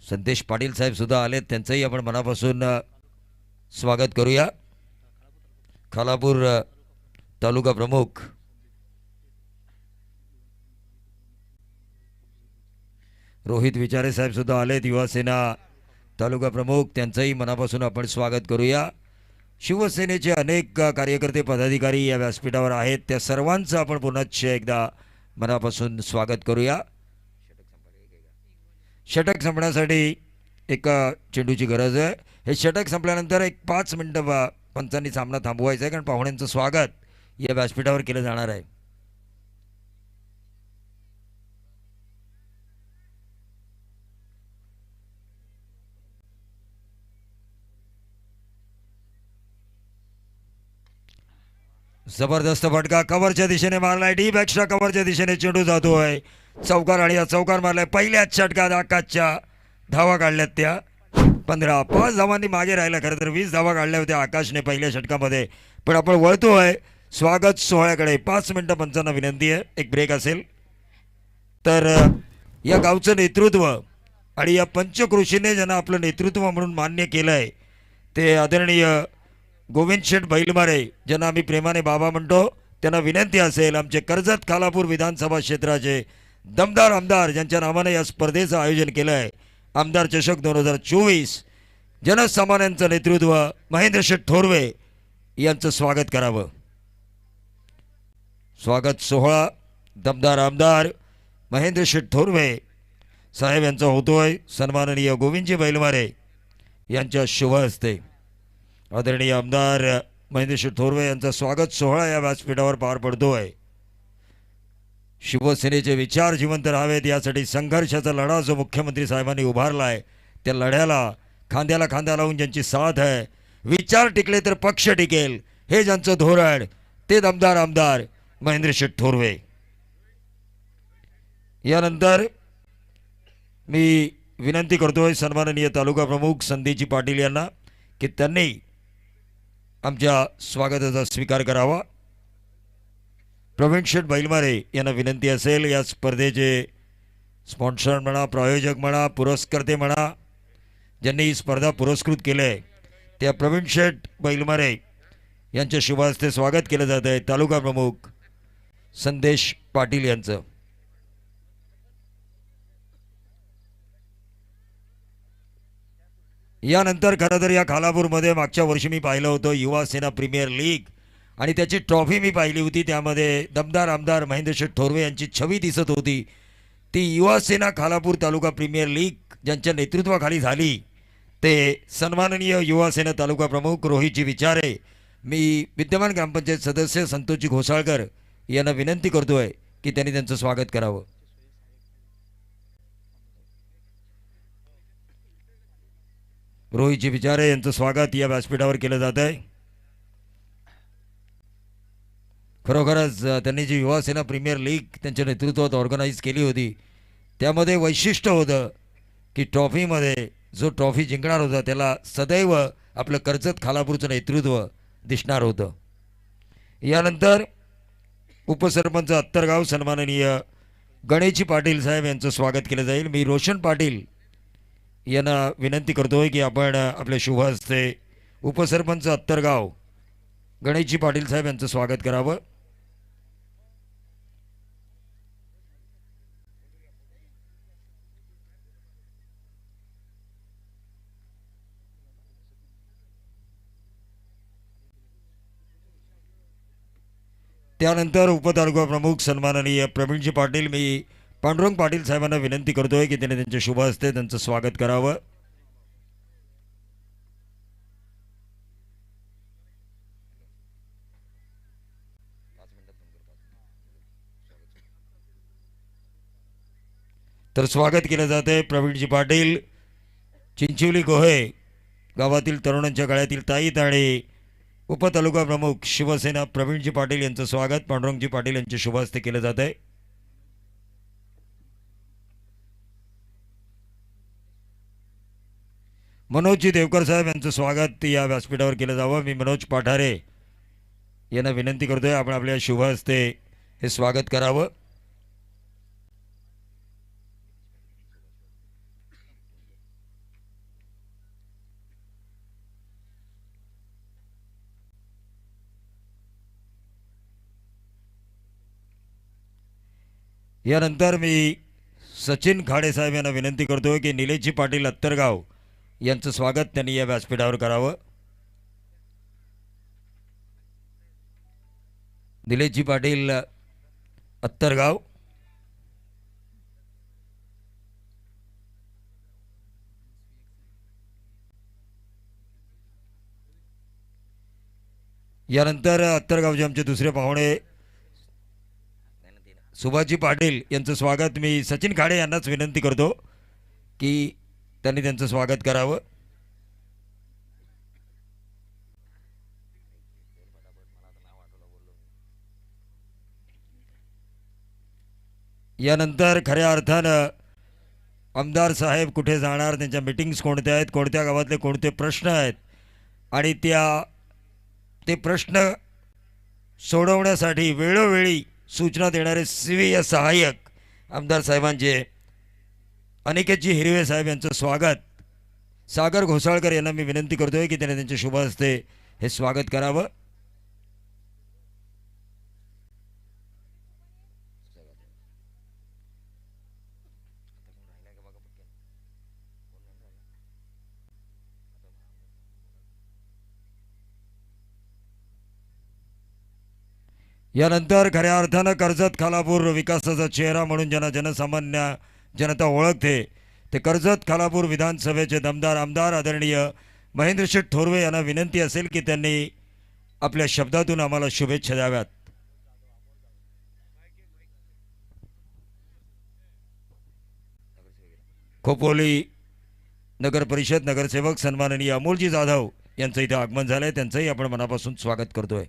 संदेश पाटील साहेब सुद्धा आले, त्यांचंही आपण मनापासून स्वागत करूया. खालापूर तालुका प्रमुख रोहित विचारे साहेब सुद्धा आलेत, युवासेना तालुका प्रमुख, त्यांचंही मनापासून आपण स्वागत करूया. शिवसेनेचे अनेक कार्यकर्ते पदाधिकारी या व्यासपीठावर आहेत, त्या सर्वांचं आपण पुनश्च एकदा मनापासून स्वागत करूया. षटक संपण्यासाठी एक चेंडूची गरज आहे. हे षटक संपल्यानंतर एक 5 मिनिटं पंचांनी सामना थांबवायचा आहे, कारण पाहुण्यांचं स्वागत या व्यासपीठावर केलं जाणार आहे. जबरदस्त फटका कव्हरच्या दिशेने मारलाय, डीप एक्स्ट्रा कव्हरच्या दिशेने चेंडू जातोय चौकार, आणि या चौकार मारलाय. पहिल्याच षटकात आकाशच्या धावा काढल्यात त्या 15. 5 धावांनी मागे राहिला. खरं तर 20 धावा काढल्या होत्या आकाशने पहिल्या षटकामध्ये. पण आपण वळतोय स्वागत सोहळ्याकडे. 5 मिनिटं पंचांना विनंती आहे, एक ब्रेक असेल तर. या गावचं नेतृत्व आणि या पंचकृषीने ज्यांना आपलं नेतृत्व म्हणून मान्य केलं आहे ते आदरणीय गोविंद शेठ बैलमारे, ज्यांना आम्ही प्रेमाने बाबा म्हणतो, त्यांना विनंती असेल, आमचे कर्जत खालापूर विधानसभा क्षेत्राचे दमदार आमदार ज्यांच्या नावाने या स्पर्धेचं आयोजन केलं आहे, आमदार चषक 2024, जनसामान्यांचं नेतृत्व महेंद्र शेठ थोरवे यांचं स्वागत करावं. स्वागत सोहळा दमदार आमदार महेंद्र शेठ थोरवे साहेब यांचा होतोय सन्माननीय गोविंदजी बैलमारे यांच्या शुभ हस्ते. आदरणीय आमदार महेंद्र शेठ थोरवे यांचा स्वागत सोहळा या व्यासपीठावर पार पडतोय. शिवसेनेचे विचार जिवंत राहावेत यासाठी संघर्षाचा लढा जो मुख्यमंत्री साहेबांनी उभारलाय, त्या लढ्याला खांद्याला खांदा लावून ज्यांची साथ आहे, विचार टिकले तर पक्ष टिकेल, हे ज्यांचं धोरण, ते दमदार आमदार महेंद्र शेठ थोरवे. यानंतर मी विनंती करतोय सन्माननीय तालुका प्रमुख संदेशजी पाटील यांना की त्यांनी आमच्या स्वागताचा स्वीकार करावा. प्रवीण शेठ बैलमारे यांना विनंती असेल, या स्पर्धेचे स्पॉन्सर म्हणा, प्रायोजक म्हणा, पुरस्कर्ते म्हणा, ज्यांनी ही स्पर्धा पुरस्कृत केलं आहे, त्या प्रवीण शेठ बैलमारे यांच्या शुभ हस्ते स्वागत केलं जात आहे. तालुका प्रमुख संदेश पाटील यांचं. यानंतर खरं तर या खालापूरमध्ये मागच्या वर्षी मी पाहिलं होतं युवा सेना प्रीमियर लीग, आणि त्याची ट्रॉफी मी पाहिली होती. त्यामध्ये दमदार आमदार महेंद्र शेठ थोरवे यांची छवी दिसत होती. ती युवा सेना खालापूर तालुका प्रीमियर लीग ज्यांच्या नेतृत्वाखाली झाली ते सन्माननीय युवा सेना तालुका प्रमुख रोहितजी विचारे. मी विद्यमान ग्रामपंचायत सदस्य संतोषजी घोसाळकर यांना विनंती करतोय की त्यांनी त्यांचं स्वागत करावं. रोहितजी विचारे यांचं स्वागत या व्यासपीठावर केलं जात आहे. खरोखरच त्यांनी जी युवासेना प्रीमियर लीग त्यांच्या नेतृत्वात ऑर्गनाईज केली होती त्यामध्ये वैशिष्ट्य होतं की ट्रॉफीमध्ये जो ट्रॉफी जिंकणार होता त्याला सदैव आपलं कर्जत खालापूरचं नेतृत्व दिसणार होतं. यानंतर उपसरपंच अत्तरगाव सन्माननीय गणेशजी पाटील साहेब यांचं स्वागत केलं जाईल. मी रोशन पाटील यांना विनंती करतोय की आपण आपल्या शुभ हस्ते उपसरपंच अत्तरगाव गणेशजी पाटील साहेब यांचं स्वागत करावं. त्यानंतर उपतालुका प्रमुख सन्माननीय प्रवीणजी पाटील, मी पांडुरंग पाटील साहेबांना विनंती करतोय की त्यांनी त्यांच्या शुभ हस्ते त्यांचं स्वागत करावं. तर स्वागत केलं जाते प्रवीणजी पाटील, चिंचिवली गोहे गावातील तरुणांच्या गळ्यातील ताईत आणि उपतालुका प्रमुख शिवसेना प्रवीणजी पाटील यांचं स्वागत पांडुरंगजी पाटील यांच्या शुभ हस्ते केलं जात आहे. मनोजजी देवकर साहेब यांचं स्वागत या व्यासपीठावर केलं जावं. मी मनोज पाठारे यांना विनंती करतोय आपण आपल्या शुभ हस्ते हे स्वागत करावं. यानंतर मी सचिन खाडे साहेब यांना विनंती करतोय की निलेशजी पाटील अत्तरगाव यांचं स्वागत त्यांनी या व्यासपीठावर करावं. निलेशजी पाटील अत्तरगाव. यानंतर अत्तरगावचे आमचे दुसरे पाहुणे सुभाषजी पाटील यांचं स्वागत मी सचिन खाडे यांनाच विनंती करतो की त्यांनी त्यांचं स्वागत करावं. यानंतर खऱ्या अर्थानं आमदार साहेब कुठे जाणार, त्यांच्या मीटिंग्स कोणत्या आहेत, कोणत्या गावातले कोणते प्रश्न आहेत आणि ते प्रश्न सोडवण्यासाठी वेळोवेळी सूचना देणारे स्वीय सहाय्यक आमदार साहेबांचे अनिकेतजी हिरवे साहेब यांचं स्वागत सागर घोसाळकर यांना मी विनंती करतोय की त्यांनी त्यांच्या शुभ हस्ते हे स्वागत करावं. यानंतर खऱ्या अर्थानं कर्जत खालापूर विकासाचा चेहरा म्हणून ज्यांना जनसामान्य जनता ओळखते ते कर्जत खालापूर विधानसभेचे दमदार आमदार आदरणीय महेंद्रशेठ थोरवे यांना विनंती असेल की त्यांनी आपल्या शब्दातून आम्हाला शुभेच्छा द्याव्यात. खोपोली नगर परिषद नगरसेवक सन्माननीय अमोलजी जाधव यांचं इथे आगमन झालंय, त्यांचंही आपण मनापासून स्वागत करतोय.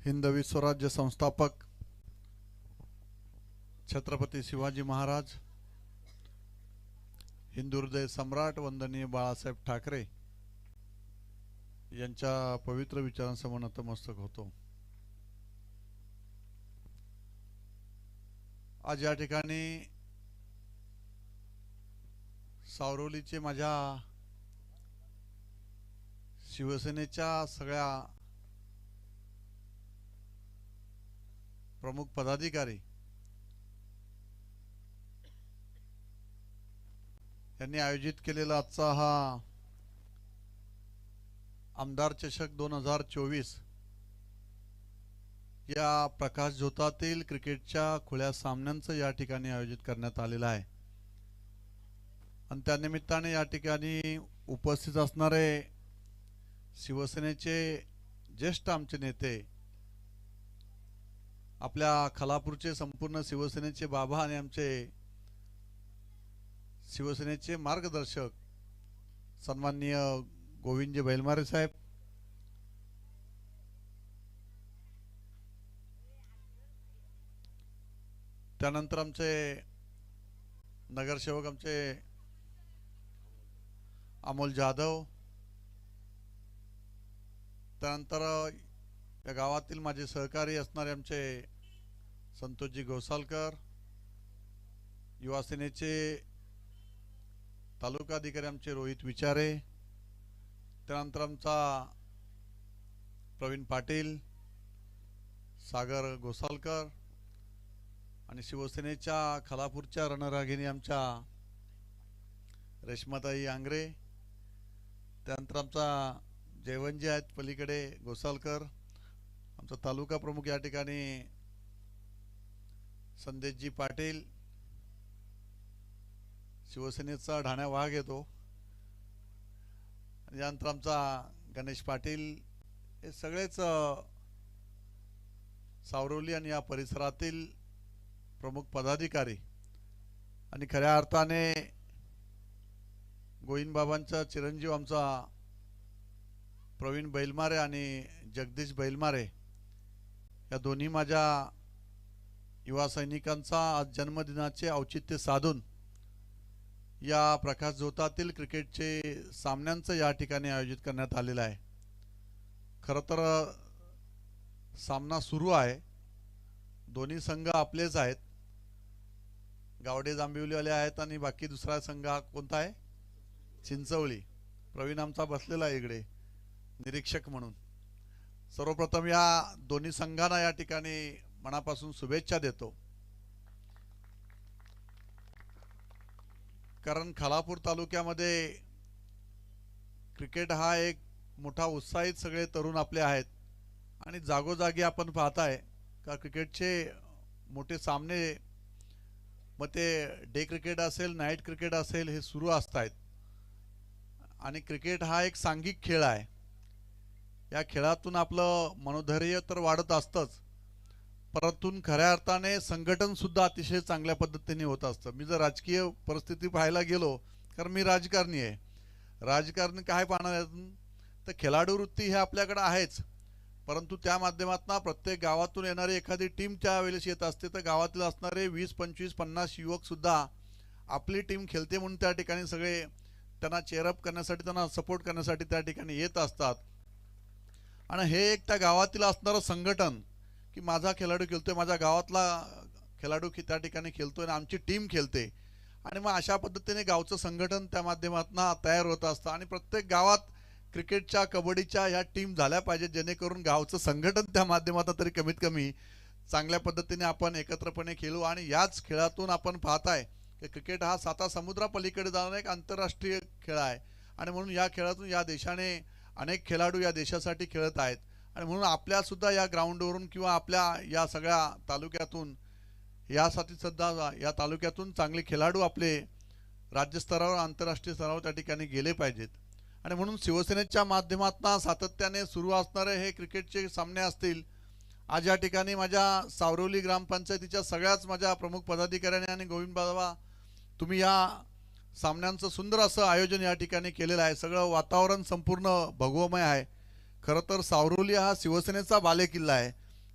हिंदवी स्वराज्य संस्थापक छत्रपती शिवाजी महाराज, हिंदू हृदय सम्राट वंदनीय बाळासाहेब ठाकरे यांच्या पवित्र विचारांसमोर नतमस्तक होतो. आज या ठिकाणी सावरोलीचे माझ्या शिवसेनेच्या सगळ्या प्रमुख पदाधिकारी यांनी आयोजित केलेला आजचा हा आमदार चषक 2024 या प्रकाश झोतातील क्रिकेटच्या खुल्या सामन्यांचं या ठिकाणी आयोजित करण्यात आलेलं आहे. आणि त्या निमित्ताने या ठिकाणी उपस्थित असणारे शिवसेनेचे ज्येष्ठ आमचे नेते आपल्या खालापूरचे संपूर्ण शिवसेनेचे बाबा आणि आमचे शिवसेनेचे मार्गदर्शक सन्माननीय गोविंदजी बैलमारे साहेब, त्यानंतर आमचे नगरसेवक आमचे अमोल जाधव, त्यानंतर या गावातील माझे सहकारी असणारे आमचे संतोषजी गोसालकर, युवा सेनेचे तालुका अधिकारी आमचे रोहित विचारे, त्यानंतर आमचा प्रवीण पाटील, सागर गोसालकर आणि शिवसेनेच्या खालापूरच्या रणरागिणी आमच्या रेश्माताई आंग्रे, त्यानंतर आमचा जयवंतजी आहेत पलीकडे गोसालकर, आमचा तालुका प्रमुख या ठिकाणी संदेशजी पाटील, शिवसेनेचा ढाण्या वाघ येतो, यानंतर आमचा गणेश पाटील, हे सगळेच सावरवली आणि या परिसरातील प्रमुख पदाधिकारी आणि खऱ्या अर्थाने गोविंदबाबांचा चिरंजीव आमचा प्रवीण बैलमारे आणि जगदीश बैलमारे या दोन्ही माझ्या युवा सैनिकांचा आज जन्मदिनाचे औचित्य साधून या प्रकाश झोतातील क्रिकेटचे सामन्यांचं या ठिकाणी आयोजित करण्यात आलेलं आहे। खरं तर सामना सुरू आहे, दोन्ही संघ आपलेच आहेत, गावडे जांभिवलीवाले आहेत आणि बाकी दुसरा संघ कोणता आहे, चिंचवली। प्रवीण आमचा बसलेला आहे इकडे निरीक्षक म्हणून। सर्वप्रथम या दोन्ही संघांना या ठिकाणी मनापासून शुभेच्छा देतो, कारण खालापूर तालुक्यामध्ये क्रिकेट हा एक मोठा उत्साहित सगळे तरुण आपले आहेत आणि जागोजागी आपण पाहताय का क्रिकेटचे मोठे सामने, मग ते डे क्रिकेट असेल नाईट क्रिकेट असेल, हे सुरू असतात आणि क्रिकेट हा एक सांघिक खेळ आहे। या खेळातून आपलं मनोधैर्य तर वाढत असतंच, परंतु खऱ्या अर्थाने संघटन सुद्धा अतिशय चांगल्या पद्धतीने होत असतं। मी जर राजकीय परिस्थिती पाहायला गेलो, कारण मी राजकारणी आहे, राजकारणी काय पाहणार तर खेळाडू वृत्ती हे आपल्याकडे आहेच, परंतु त्या माध्यमातून प्रत्येक गावातून येणारी एखादी टीम त्या वेळेस येत असते, तर गावातील असणारे 20, 25, 50 युवक सुद्धा आपली टीम खेळते म्हणून त्या ठिकाणी सगळे त्यांना चेअरअप करण्यासाठी, त्यांना सपोर्ट करण्यासाठी त्या ठिकाणी येत असतात। आणि हे एक त्या गावातील असणारं संघटन की माझा खेळाडू खेळतोय, माझ्या गावातला खेळाडू त्या ठिकाणी खेळतोय आणि आमची टीम खेळते, आणि मग अशा पद्धतीने गावचं संघटन त्या माध्यमातून तयार होत असतं आणि प्रत्येक गावात क्रिकेटच्या कबड्डीच्या ह्या टीम झाल्या पाहिजेत, जेणेकरून गावचं संघटन त्या माध्यमातून तरी कमीत कमी चांगल्या पद्धतीने आपण एकत्रपणे खेळू। आणि याच खेळातून आपण पाहताय की क्रिकेट हा 7 समुद्रापलीकडे जाणारा एक आंतरराष्ट्रीय खेळ आहे आणि म्हणून या खेळातून या देशाने अनेक खेळाडू या देशासाठी खेळत आहेत आणि म्हणून आपल्या सुद्धा या ग्राउंडवरून किंवा आपल्या या सगळ्या तालुक्यातून यासाठी सुद्धा या तालुक्यातून चांगले खेळाडू आपले राज्यस्तरावर आंतरराष्ट्रीय स्तरावर त्या ठिकाणी गेले पाहिजेत। आणि म्हणून शिवसेनेच्या माध्यमातून सातत्याने सुरू असणारे हे क्रिकेटचे सामने असतील। आज या ठिकाणी माझ्या सावरवली ग्रामपंचायतीच्या सगळ्याच माझ्या प्रमुख पदाधिकाऱ्यांनी आणि गोविंद बाबा तुम्ही या सामन्यांचं सुंदर असं आयोजन या ठिकाणी केलेलं आहे, सगळं वातावरण संपूर्ण भगवमय आहे। खरं तर सावरवली हा शिवसेनेचा बालेकिल्ला आहे,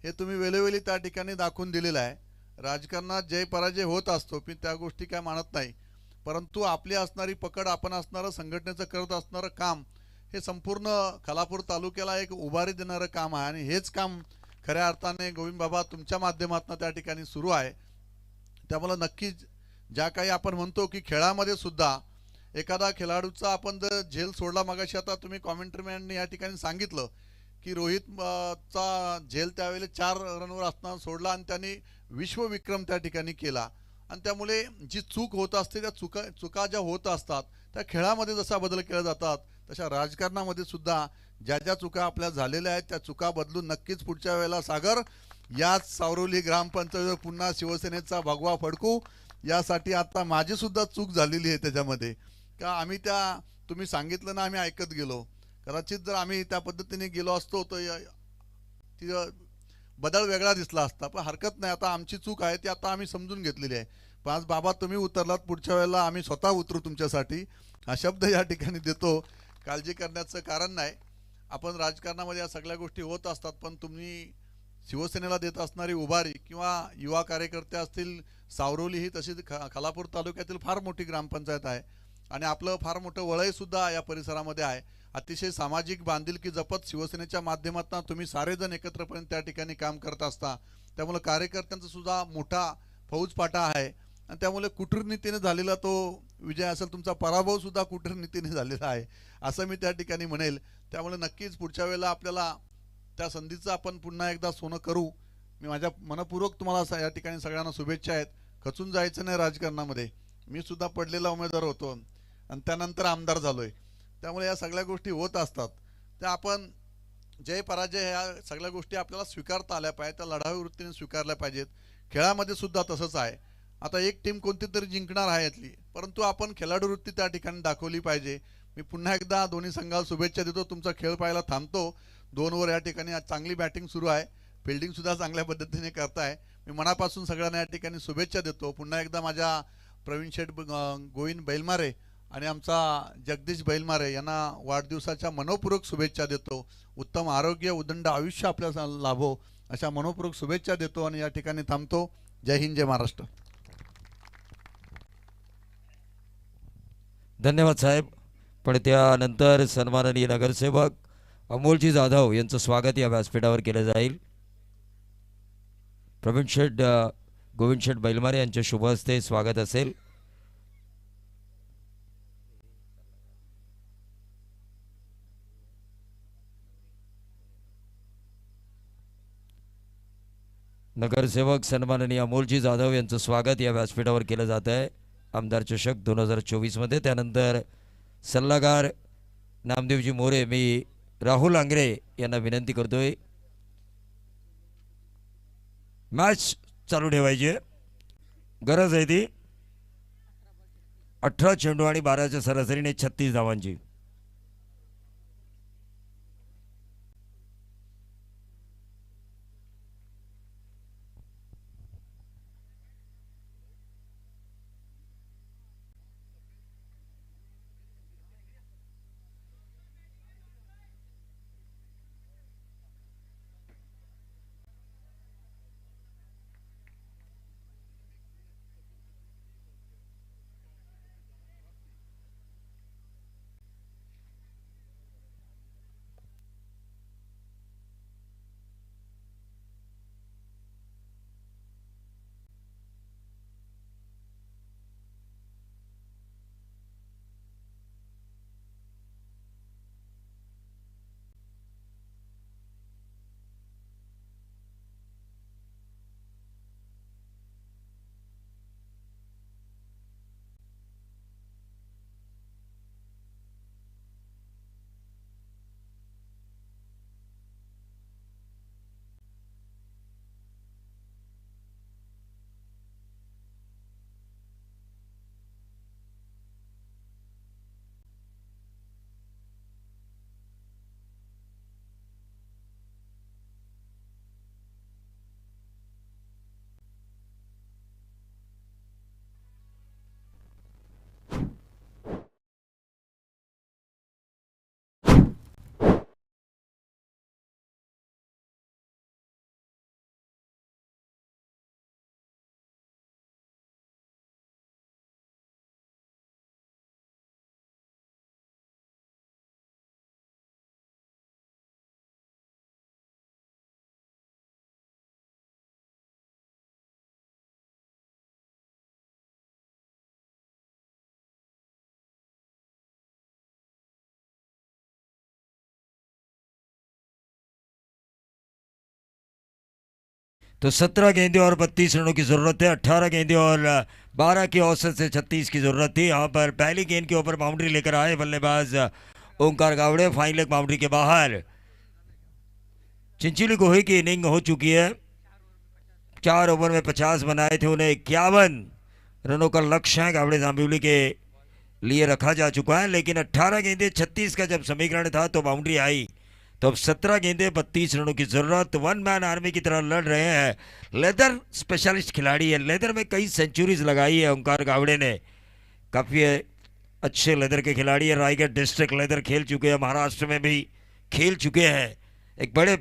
हे तुम्ही वेळोवेळी त्या ठिकाणी दाखवून दिलेलं आहे। राजकारणात जय पराजय होत असतो, मी त्या गोष्टी काय मानत नाही, परंतु आपली असणारी पकड, आपण असणारं संघटनेचं करत असणारं काम हे संपूर्ण खालापूर तालुक्याला एक उभारी देणारं काम आहे आणि हेच काम खऱ्या अर्थाने गोविंद बाबा तुमच्या माध्यमातून त्या ठिकाणी सुरू आहे। त्यामुळे नक्कीच ज्या काही आपण म्हणतो की खेळामध्ये सुद्धा एखादा खेळाडूचा आपण जर झेल सोडला, मगाशी आता तुम्ही कॉमेंट्रीमॅनने या ठिकाणी सांगितलं की रोहित चा झेल त्यावेळेला 4 रनवर असताना सोडला आणि त्यांनी विश्वविक्रम त्या ठिकाणी केला। आणि त्यामुळे जी चूक होत असते, त्या चुका ज्या होत असतात त्या खेळामध्ये जसा बदल केला जातात, तशा राजकारणामध्ये सुद्धा ज्या ज्या चुका आपल्या झालेल्या आहेत त्या चुका बदलून नक्कीच पुढच्या वेळेला सागर याच सावरवली ग्रामपंचायतीवर पुन्हा शिवसेनेचा भगवा फडकू, यासाठी आता माझी सुद्धा चूक झालेली आहे त्याच्यामध्ये, का आम्ही त्या तुम्ही सांगितलं ना आम्ही ऐकत गेलो, कदाचित जर आम्ही त्या पद्धतीने गेलो असतो तर बदल वेगळा दिसला असता, पण हरकत नाही, आता आमची चूक आहे ती आता आम्ही समजून घेतलेली आहे. पण आज बाबा तुम्ही उतरलात, पुढच्या वेळेला आम्ही स्वतः उतरू तुमच्यासाठी, हा शब्द या ठिकाणी देतो. काळजी करण्याचं कारण नाही. आपण राजकारणामध्ये या सगळ्या गोष्टी होत असतात, पण तुम्ही शिवसेनेला देत असणारी उभारी किंवा युवा कार्यकर्ते असतील, सावरोली ही तशीच खालापूर तालुक्यातील फार मोठी ग्रामपंचायत आहे आणि आपलं फार मोठं वलयसुद्धा या परिसरामध्ये आहे. अतिशय सामाजिक बांधिलकी जपत शिवसेनेच्या माध्यमातून तुम्ही सारेजण एकत्रपणे त्या ठिकाणी काम करत असता. त्यामुळे कार्यकर्त्यांचा सुद्धा मोठा फौजफाटा आहे आणि त्यामुळे कूटनीतीने झालेला तो विजय असेल, तुमचा पराभव सुद्धा कूटनीतीने झालेला आहे असं मी त्या ठिकाणी म्हणेल. त्यामुळे नक्कीच पुढच्या वेळेला आपल्याला त्या संधीचं आपण पुन्हा एकदा सोनं करू. मी माझ्या मनपूर्वक तुम्हाला या ठिकाणी सगळ्यांना शुभेच्छा आहेत. खचून जायचं नाही राजकारणामध्ये. मी सुद्धा पडलेला उमेदवार होतो आणि त्यानंतर आमदार झालोय. त्यामुळे या सगळ्या गोष्टी होत असतात. त्या आपण जय पराजय ह्या सगळ्या गोष्टी आपल्याला स्वीकारता आल्या पाहिजेत, त्या लढाऊ वृत्तीने स्वीकारल्या पाहिजेत. खेळामध्ये सुद्धा तसंच आहे. आता एक टीम कोणती तरी जिंकणार आहे यातली, परंतु आपण खेळाडू वृत्ती त्या ठिकाणी दाखवली पाहिजे. मी पुन्हा एकदा दोन्ही संघाला शुभेच्छा देतो. तुमचा खेळ पाहायला थांबतो. 2 ओव्हर या ठिकाणी आज चांगली बॅटिंग सुरू आहे, फिल्डिंग सुद्धा चांगल्या पद्धतीने करताय. मी मनापासून सगळ्यांना या ठिकाणी शुभेच्छा देतो. पुन्हा एकदा माझ्या प्रवीण शेठ गोविंद बैलमारे आणि आमचा जगदीश बैलमारे यांना वाढदिवसाच्या मनोपूर्वक शुभेच्छा देतो. उत्तम आरोग्य, उदंड आयुष्य आपल्याला लाभो अशा मनोपूर्वक शुभेच्छा देतो आणि या ठिकाणी थांबतो. जय हिंद, जय महाराष्ट्र. धन्यवाद साहेब. पण त्यानंतर सन्माननीय नगरसेवक अमोलजी जाधव यांचं स्वागत या व्यासपीठावर केलं जाईल. प्रवीण शेठ गोविंद शेठ बैलमारे यांच्या शुभ हस्ते स्वागत असेल. नगरसेवक सन्माननीय अमोलजी जाधव यांचं स्वागत या व्यासपीठावर केलं जात आहे आमदार चषक 2024 मध्ये. त्यानंतर सल्लागार नामदेवजी मोरे, मी राहुल आंग्रे यांना विनंती करतोय मॅच चालू ठेवायची. गरज आहे ती. 18 चेंडू आणि 12च्या सरासरीने 36 धावांची. तो 17 गेंदे और 32 रनों की ज़रूरत है. 18 गेंदे और 12 की औसत से 36 की ज़रूरत थी. यहाँ पर पहली गेंद के ऊपर बाउंड्री लेकर आए बल्लेबाज ओंकार गावड़े. फाइन लेग बाउंड्री के बाहर. चिंचिली गोहे की इनिंग हो चुकी है. 4 ओवर में 50 बनाए थे, उन्हें 51 रनों का लक्ष्य है गावड़े जांबिवली के लिए रखा जा चुका है. लेकिन 18 गेंदे 36 का जब समीकरण था तो बाउंड्री आई तो अब 17 गेंदे 32 रनों की जरूरत। वन मैन आर्मी की तरह लड़ रहे हैं। लेदर स्पेशलिस्ट खिलाड़ी है, लेदर में कई सेंचुरीज लगाई है ओंकार गावड़े ने। काफी अच्छे लेदर के खिलाड़ी है। रायगढ़ डिस्ट्रिक्ट लेदर खेल चुके हैं, महाराष्ट्र में भी खेल चुके हैं। एक बड़े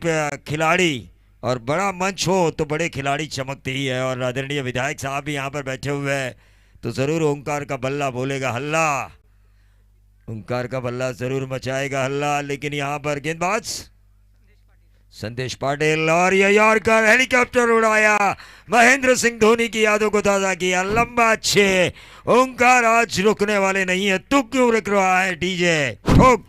खिलाड़ी, और बड़ा मंच हो तो बड़े खिलाड़ी चमकते ही है। और आदरणीय विधायक साहब भी यहाँ पर बैठे हुए हैं, तो जरूर ओंकार का बल्ला बोलेगा हल्ला, ओंकार का बल्ला जरूर मचाएगा हल्ला। लेकिन यहाँ पर गेंदबाज संदेश पाटिल, और ये यॉर्कर हेलीकॉप्टर उड़ाया, महेंद्र सिंह धोनी की यादों को ताजा किया, लंबा अच्छे। ओंकार आज रुकने वाले नहीं है। तू क्यों रुक रहा है डीजे, ठोक।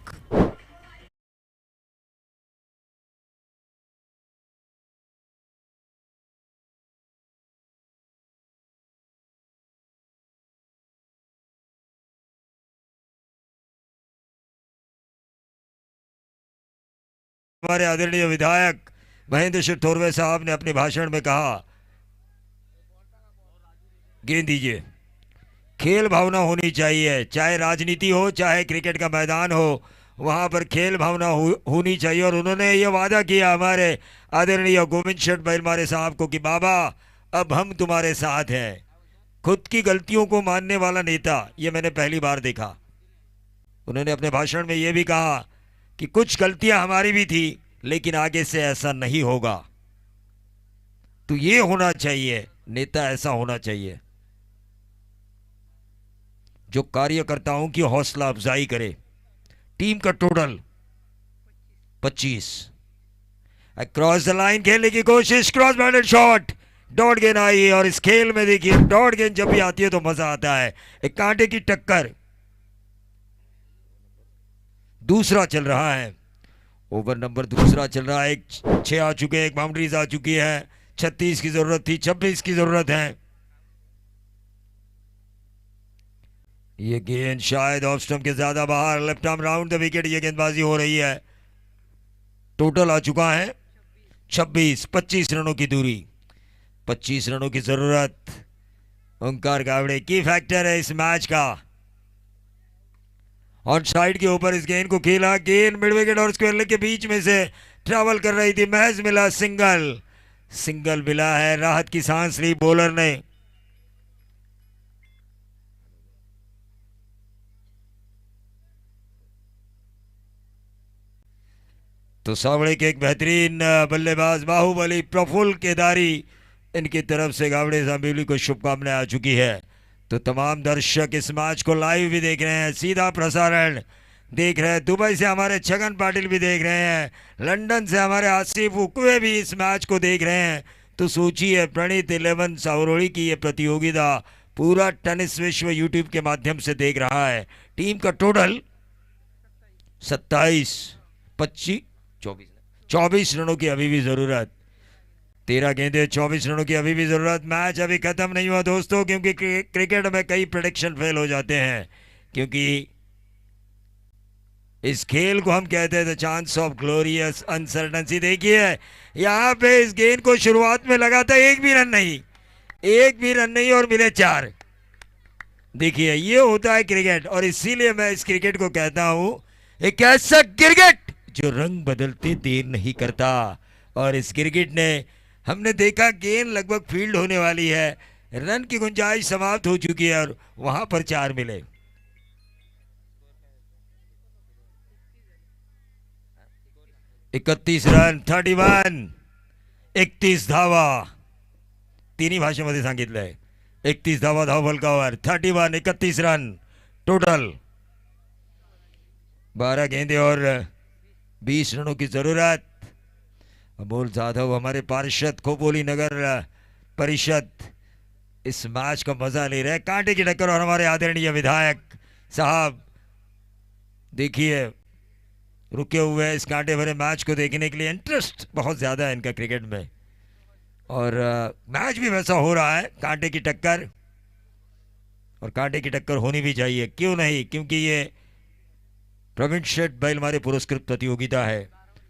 हमारे आदरणीय विधायक महेंद्र सिंह थोरवे साहब ने अपने भाषण में कहा, गेंद दीजिए। खेल भावना होनी चाहिए, चाहे राजनीति हो चाहे क्रिकेट का मैदान हो, वहां पर खेल भावना होनी चाहिए। और उन्होंने ये वादा किया हमारे आदरणीय गोविंद शेठ बैलमारे साहब को कि बाबा अब हम तुम्हारे साथ हैं। खुद की गलतियों को मानने वाला नेता ये मैंने पहली बार देखा। उन्होंने अपने भाषण में ये भी कहा कि कुछ गलतियां हमारी भी थी, लेकिन आगे से ऐसा नहीं होगा। तो ये होना चाहिए, नेता ऐसा होना चाहिए जो कार्यकर्ताओं की हौसला अफजाई करे। टीम का टोटल 25। क्रॉस द लाइन खेलने की कोशिश, क्रॉस बैटेड शॉट, डॉट गेंद आई। और इस खेल में देखिए डॉट गेंद जब भी आती है तो मजा आता है। एक कांटे की टक्कर। दूसरा चल रहा है, ओवर नंबर दूसरा चल रहा है। 6 आ चुके हैं, एक बाउंड्रीज आ चुकी है। 36 की जरूरत थी, 26 की जरूरत है। ये गेंद शायद ऑफ स्टंप के ज्यादा बाहर, left arm round the wicket ये गेंदबाजी हो रही है। टोटल आ चुका है 26। 25 रनों की दूरी, 25 रनों की जरूरत। ओंकार गावड़े की फैक्टर है इस मैच का। ऑन साइड के ऊपर इस गेंद को खेला, गेंद मिड विकेट और स्क्वायर लेग के बीच में से ट्रैवल कर रही थी, महज मिला सिंगल। सिंगल मिला है, राहत की सांस ली बॉलर ने। तो सावड़े के एक बेहतरीन बल्लेबाज बाहुबली प्रफुल्ल केदारी, इनकी तरफ से गावड़े जांबिवली को शुभकामनाएं आ चुकी है। तो तमाम दर्शक इस मैच को लाइव भी देख रहे हैं, सीधा प्रसारण देख रहे हैं। दुबई से हमारे छगन पाटिल भी देख रहे हैं, लंदन से हमारे आसिफ उकवे भी इस मैच को देख रहे हैं। तो सोचिए प्रणीत 11 सावरोड़ी की ये प्रतियोगिता पूरा टेनिस विश्व यूट्यूब के माध्यम से देख रहा है। टीम का टोटल 27, 25, 24 रनों की अभी भी जरूरत। 13 गेंदे 24 रनों की अभी भी जरूरत। मैच अभी खत्म नहीं हुआ दोस्तों, क्योंकि क्रिकेट में कई प्रेडिक्शन फेल हो जाते हैं, क्योंकि इस खेल को हम कहते हैं द चांस ऑफ ग्लोरियस अनसर्टनसी। देखिए यहां पे इस गेंद को शुरुआत में लगा था, एक भी रन नहीं और मिले 4। देखिए ये होता है क्रिकेट, और इसीलिए मैं इस क्रिकेट को कहता हूं एक ऐसा क्रिकेट जो रंग बदलते देर नहीं करता। और इस क्रिकेट ने हमने देखा गेंद लगभग फील्ड होने वाली है, रन की गुंजाइश समाप्त हो चुकी है और वहां पर 4 मिले। इकतीस रन, 31, 31 धावा, तिन्ही भाषेमध्ये सांगितलंय। 31 धावा धावफलकावर, 31, 31 रन टोटल। 12 गेंदे और 20 रनों की जरूरत। अमोल जाधव हमारे पार्षद खोपोली नगर परिषद इस मैच का मजा ले रहे हैं। कांटे की टक्कर और हमारे आदरणीय विधायक साहब देखिए रुके हुए हैं इस कांटे भरे मैच को देखने के लिए। इंटरेस्ट बहुत ज्यादा है इनका क्रिकेट में, और मैच भी वैसा हो रहा है। कांटे की टक्कर, और कांटे की टक्कर होनी भी चाहिए, क्यों नहीं, क्योंकि ये प्रवीण शेठ बैलमारे पुरस्कृत प्रतियोगिता है।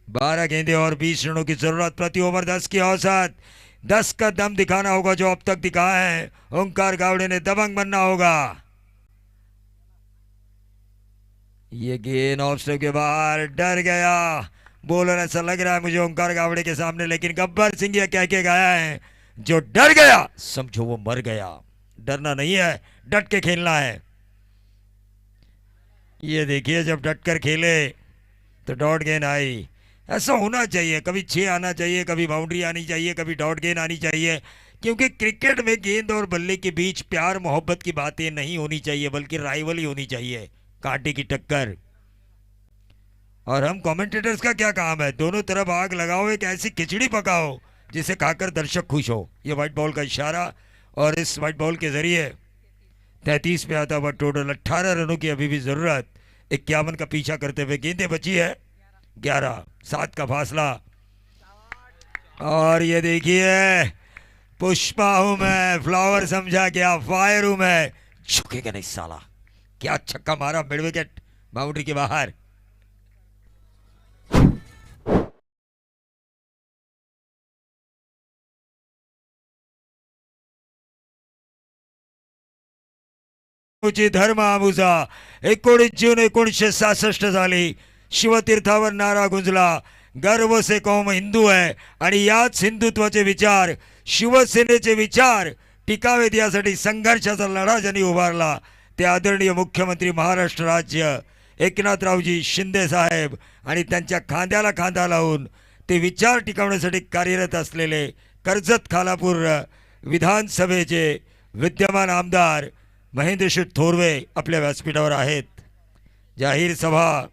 12 गेंदे और 20 रनों की जरूरत। प्रति ओवर 10 की औसत। 10 का दम दिखाना होगा जो अब तक दिखाया है। ओंकार गावड़े ने दबंग बनना होगा। ये गेंद ऑफ स्टंप के बाहर, डर गया बोलर ऐसा लग रहा है मुझे ओंकार गावड़े के सामने, लेकिन गब्बर सिंह ये कह के गया है जो डर गया समझो वो मर गया। डरना नहीं है, डट के खेलना है। ये देखिए जब डट कर खेले तो डॉट गेंद आई। ऐसा होना चाहिए, कभी 6 आना चाहिए, कभी बाउंड्री आनी चाहिए, कभी डॉट गेंद आनी चाहिए, क्योंकि क्रिकेट में गेंद और बल्ले के बीच प्यार मोहब्बत की बातें नहीं होनी चाहिए, बल्कि राइवल ही होनी चाहिए, कांटे की टक्कर। और हम कमेंटेटर्स का क्या काम है, दोनों तरफ आग लगाओ, एक ऐसी खिचड़ी पकाओ जिसे खाकर दर्शक खुश हो। ये व्हाइट बॉल का इशारा, और इस व्हाइट बॉल के जरिए 33 पे आता हुआ टोटल 18 रनों की अभी भी जरूरत। 51 का पीछा करते हुए गेंदें बची है 11, 7 का फासला। और ये देखिए पुष्पा हूं मैं, फ्लावर समझा क्या, फायर हूं मैं, झुकेगा नहीं साला। क्या छक्का मारा, मिड विकेट, बाउंड्री के बाहर। धर्मामुजा 19 जून 1966 साली शिवतीर्थावर नारा गुंजला, गर्व से कौम हिंदू आहे आणि याच हिंदुत्वाचे विचार, शिवसेनेचे विचार टिकावेत यासाठी संघर्षाचा लढा ज्यांनी उभारला ते आदरणीय मुख्यमंत्री महाराष्ट्र राज्य एकनाथरावजी शिंदे साहेब, आणि त्यांच्या खांद्याला खांदा लावून ते विचार टिकवण्यासाठी कार्यरत असलेले कर्जत खालापूर विधानसभेचे विद्यमान आमदार महेंद्रशेठ थोरवे आपल्या व्यासपीठावर आहेत। जाहीर सभा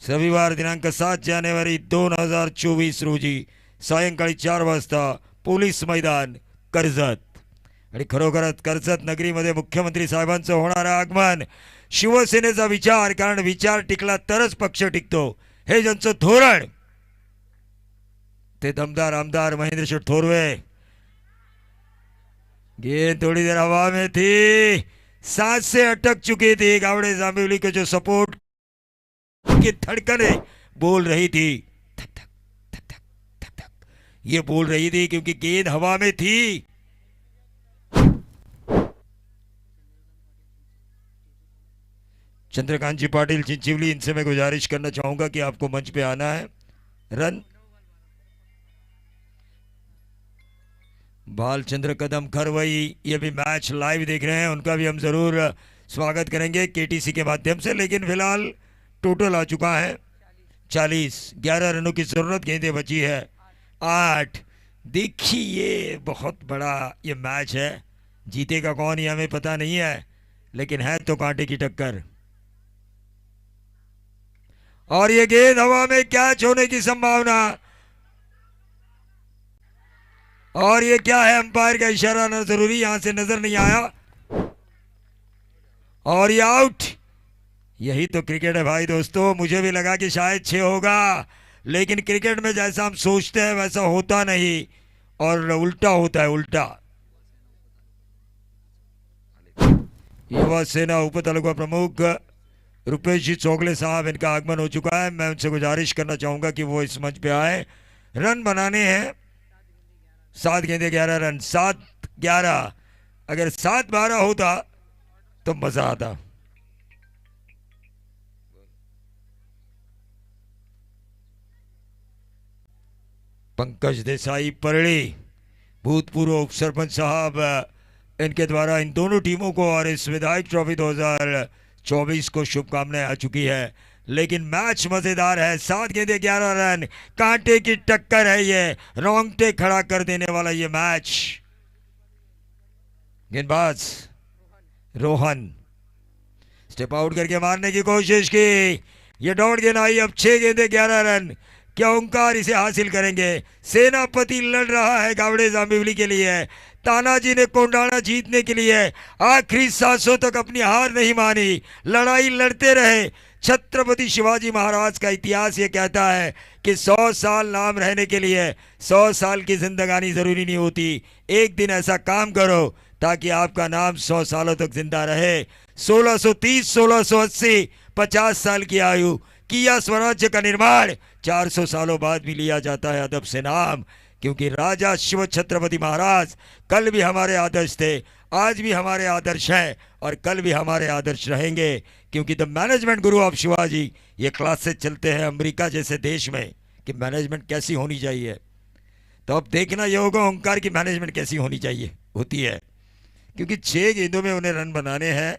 रविवार दिनांक 7 जानेवारी 2024 रोजी सायंकाळी 4 वाजता पोलीस मैदान कर्जत। आणि खरोखरच कर्जत नगरीमध्ये मुख्यमंत्री साहेबांचं होणारं आगमन, शिवसेनेचा विचार, कारण विचार टिकला तरच पक्ष टिकतो, हे ज्यांचं धोरण, ते दमदार आमदार महेंद्रशेठ थोरवे। गेंद थोड़ी देर हवा में थी, सांस से अटक चुकी थी, गावड़े जांबिवली के जो सपोर्ट की धड़कने बोल रही थी, धक धक धक धक धक धक, ये बोल रही थी क्योंकि गेंद हवा में थी। चंद्रकांत जी पाटिल चिंचिवली, इनसे मैं गुजारिश करना चाहूंगा कि आपको मंच पे आना है। रन बालचंद्र कदम खरवई ये भी मैच लाइव देख रहे हैं, उनका भी हम जरूर स्वागत करेंगे केटीसी के माध्यम से। लेकिन फिलहाल टोटल आ चुका है 40, 11 रनों की जरूरत, गेंदें बची है 8। देखिए बहुत बड़ा ये मैच है, जीतेगा कौन ये हमें पता नहीं है, लेकिन है तो कांटे की टक्कर। और ये गेंद हवा में कैच होने की संभावना, और ये क्या है, अंपायर का इशारा ना जरूरी, यहां से नजर नहीं आया, और ये आउट। यही तो क्रिकेट है भाई दोस्तों, मुझे भी लगा कि शायद 6 होगा, लेकिन क्रिकेट में जैसा हम सोचते हैं वैसा होता नहीं, और उल्टा होता है, उल्टा। युवा सेना उप तालुका प्रमुख रुपेश जी चौगले साहब, इनका आगमन हो चुका है। मैं उनसे गुजारिश करना चाहूंगा कि वो इस मंच पे आए। रन बनाने हैं 7 गेंदे 11 रन, 7-11, अगर 7-12 होता तो मजा आता। पंकज देसाई परली, भूतपूर्व उप सरपंच साहब, इनके द्वारा इन दोनों टीमों को और इस विधायक ट्रॉफी 2024 को शुभकामनाएं आ चुकी है। लेकिन मैच मजेदार है, 7 गेंदे 11 रन, कांटे की टक्कर है, ये रोंगटे खड़ा कर देने वाला ये मैच। गेंदबाज रोहन स्टेप आउट करके मारने की कोशिश की, ये डॉट गेंद आई, अब 6 गेंदे 11 रन, क्या ओंकार इसे हासिल करेंगे? सेनापति लड़ रहा है गावड़े जांबिवली के लिए, तानाजी ने कोंडाना जीतने के लिए आखिरी सांसों तक अपनी हार नहीं मानी, लड़ाई लड़ते रहे। छत्रपति शिवाजी महाराज का इतिहास ये कहता है कि 100 साल नाम रहने के लिए 100 साल की जिंदगानी जरूरी नहीं होती, एक दिन ऐसा काम करो ताकि आपका नाम 100 सालों तक जिंदा रहे। 1630, 1680, 50 साल की आयु, किया स्वराज्य का निर्माण, 400 सालों बाद भी लिया जाता है अदब से नाम, क्योंकि राजा शिव छत्रपति महाराज कल भी हमारे आदर्श थे, आज भी हमारे आदर्श हैं, और कल भी हमारे आदर्श रहेंगे, क्योंकि the management Guru of Shivaji ये क्लासेस चलते हैं अमेरिका जैसे देश में कि मैनेजमेंट कैसी होनी चाहिए। तो अब देखना ये होगा ओंकार की मैनेजमेंट कैसी होनी चाहिए होती है, क्योंकि 6 गेंदों में उन्हें रन बनाने हैं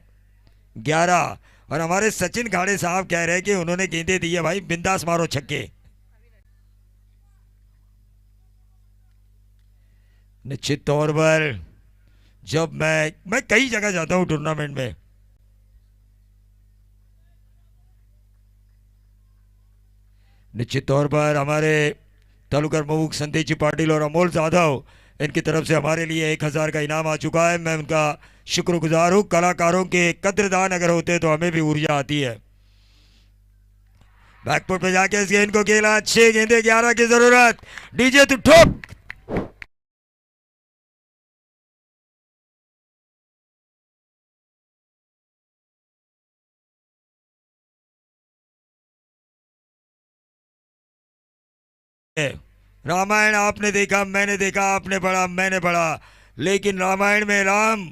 11। और हमारे सचिन खाड़े साहब कह रहे हैं कि उन्होंने गेंदे दी है भाई, बिंदास मारो छक्के। निश्चित तौर पर जब मैं कई जगह जाता हूं टूर्नामेंट में, निश्चित तौर पर हमारे तालुका प्रमुख संदेश जी पाटिल और अमोल जाधव, इनकी तरफ से हमारे लिए 1000 का इनाम आ चुका है। मैं उनका शुक्रगुजार हूँ। कलाकारों के कद्रदान अगर होते तो हमें भी ऊर्जा आती है। बैकफुट पे जाके इस गेंद को खेला, 6 गेंदे 11 की जरूरत। डीजे तू ठोक। रामायण आपने देखा, मैंने देखा, आपने पढ़ा, मैंने पढ़ा, लेकिन रामायण में राम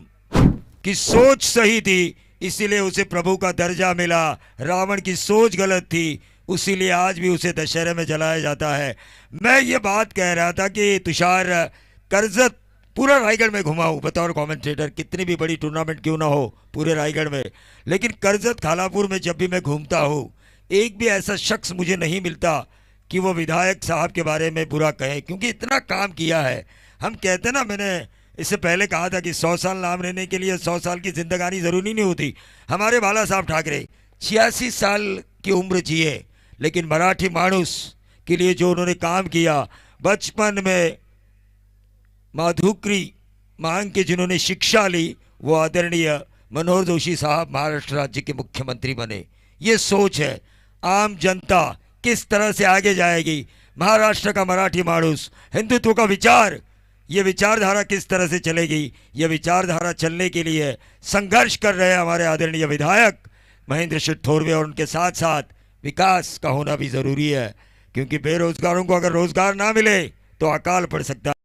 की सोच सही थी, इसीलिए उसे प्रभु का दर्जा मिला। रावण की सोच गलत थी, उसीलिए आज भी उसे दशहरे में जलाया जाता है। मैं ये बात कह रहा था कि तुषार करजत पूरा रायगढ़ में घुमा हूँ बतौर कमेंटेटर, कितनी भी बड़ी टूर्नामेंट क्यों ना हो पूरे रायगढ़ में, लेकिन करजत खालापुर में जब भी मैं घूमता हूँ एक भी ऐसा शख्स मुझे नहीं मिलता कि वो विधायक साहब के बारे में बुरा कहे, क्योंकि इतना काम किया है। हम कहते हैं ना, मैंने इससे पहले कहा था कि 100 साल नाम रहने के लिए 100 साल की जिंदगानी ज़रूरी नहीं होती। हमारे बाला साहब ठाकरे 86 साल की उम्र जिए, लेकिन मराठी मानुस के लिए जो उन्होंने काम किया, बचपन में माधुकरी मांग के जिन्होंने शिक्षा ली, वो आदरणीय मनोहर जोशी साहब महाराष्ट्र राज्य के मुख्यमंत्री बने। ये सोच है आम जनता किस तरह से आगे जाएगी, महाराष्ट्र का मराठी मानुस, हिंदुत्व का विचार, ये विचारधारा किस तरह से चलेगी, ये विचारधारा चलने के लिए संघर्ष कर रहे हैं हमारे आदरणीय विधायक महेंद्र सिंह थोरवे, और उनके साथ साथ विकास का होना भी ज़रूरी है, क्योंकि बेरोजगारों को अगर रोजगार ना मिले तो अकाल पड़ सकता है।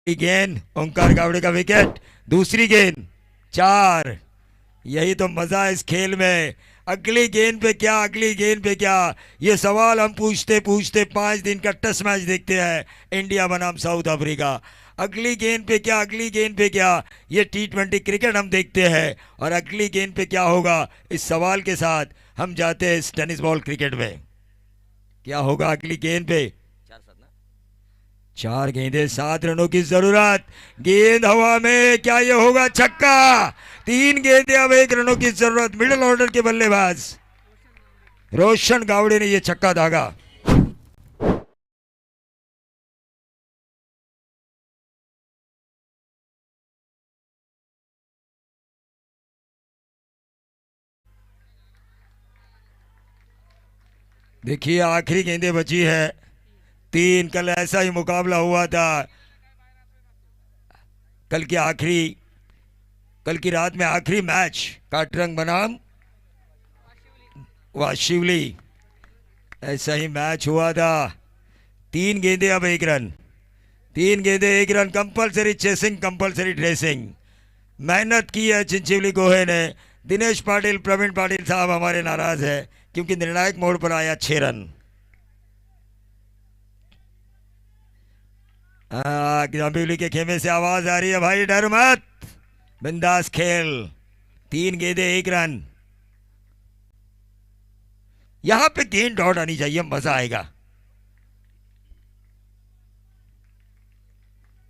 गेंद ओंकार गावड़े का विकेट, दूसरी गेंद 4। यही तो मजा है इस खेल में। अगली गेंद पे क्या, अगली गेंद पे क्या, ये सवाल हम पूछते पूछते 5 दिन का टेस्ट मैच देखते हैं इंडिया बनाम साउथ अफ्रीका। अगली गेंद पे क्या, अगली गेंद पे क्या, ये T20 क्रिकेट हम देखते हैं, और अगली गेंद पे क्या होगा इस सवाल के साथ हम जाते हैं इस टेनिस बॉल क्रिकेट में। क्या होगा अगली गेंद पे? 4 गेंदे 7 रनों की जरूरत। गेंद हवा में, क्या ये होगा छक्का? 3 गेंदे अब 1 रनों की जरूरत। मिडिल ऑर्डर के बल्लेबाज रोशन गावड़े ने ये छक्का दागा। देखिए आखिरी गेंदे बची है 3। कल ऐसा ही मुकाबला हुआ था। कल की रात में आखिरी मैच काटरंग बनाम वाशिवली, ऐसा ही मैच हुआ था। 3 गेंदे अब 1 रन, 3 गेंदे 1 run. Compulsory chasing, compulsory dressing, मेहनत की है चिंचिवली गोहे ने। दिनेश पाटिल, प्रवीण पाटिल साहब हमारे नाराज है क्योंकि निर्णायक मोड़ पर आया 6 रन। गंभीरली के खेमे से आवाज आ रही है, भाई डर मत, बिंदास खेल। 3 गेंदे 1 रन। यहां पे गेंद डॉट आनी चाहिए, मजा आएगा।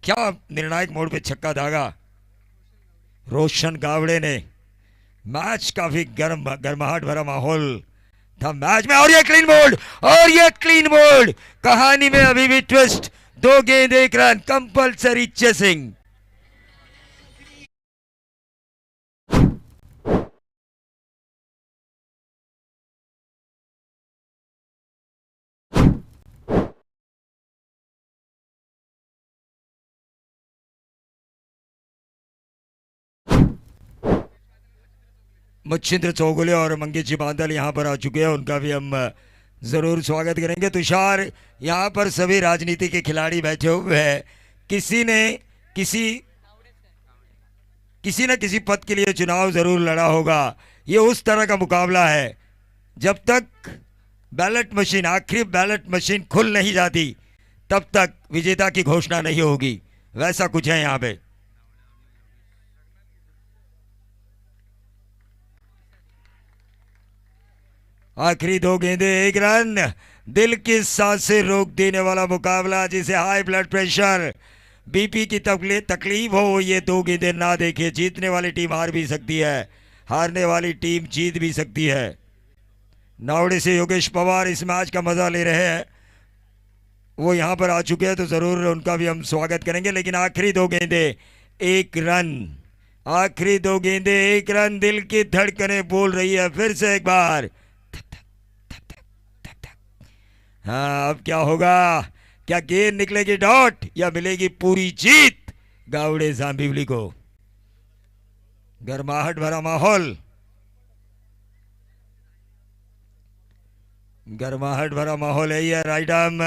क्या निर्णायक मोड़ पे छक्का दागा रोशन गावड़े ने। मैच काफी गर्माहट भरा माहौल था मैच में, और ये क्लीन बोल्ड, और ये क्लीन बोल्ड। कहानी में अभी भी ट्विस्ट। 2 गेंद 1 run, compulsory chasing. Machhindra Chougule और मंगेश जी बांदल यहाँ पर आ चुके हैं, उनका भी हम ज़रूर स्वागत करेंगे। तुषार, यहाँ पर सभी राजनीति के खिलाड़ी बैठे हुए हैं, किसी ने किसी न किसी पद के लिए चुनाव ज़रूर लड़ा होगा। ये उस तरह का मुकाबला है, जब तक बैलेट मशीन, आखिरी बैलेट मशीन खुल नहीं जाती तब तक विजेता की घोषणा नहीं होगी, वैसा कुछ है यहाँ पे। आखिरी 2 गेंदे 1 रन, दिल की सांसें रोक देने वाला मुकाबला, जिसे हाई ब्लड प्रेशर, बीपी की तकलीफ हो, ये 2 गेंदें ना देखे। जीतने वाली टीम हार भी सकती है, हारने वाली टीम जीत भी सकती है। नावड़े से योगेश पवार इस मैच का मजा ले रहे हैं, वो यहाँ पर आ चुके हैं तो जरूर उनका भी हम स्वागत करेंगे। लेकिन आखिरी 2 गेंदे 1 रन, आखिरी 2 गेंदे 1 रन, दिल की धड़कनें बोल रही है फिर से एक बार। हाँ, अब क्या होगा? क्या गेंद निकलेगी डॉट या मिलेगी पूरी जीत गावड़े जांभिवली को? गर्माहट भरा माहौल, गर्माहट भरा माहौल है। ये right arm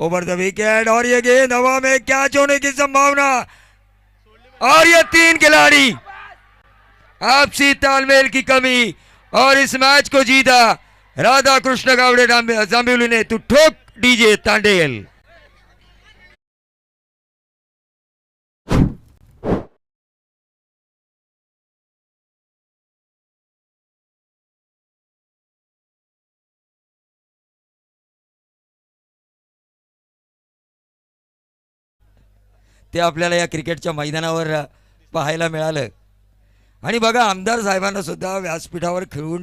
over the wicket, और ये गेंद हवा में कैच होने की संभावना, और ये 3 खिलाड़ी, आपसी तालमेल की कमी, और इस मैच को जीता राधा कृष्ण गावड़े जांभिवली ने। तू ठोक डीजे तांडेल। ते आपल्याला या क्रिकेटच्या मैदानावर पाहायला मिळालं। आणि बघा, आमदार साहेबांना सुद्धा व्यासपीठावर खेळून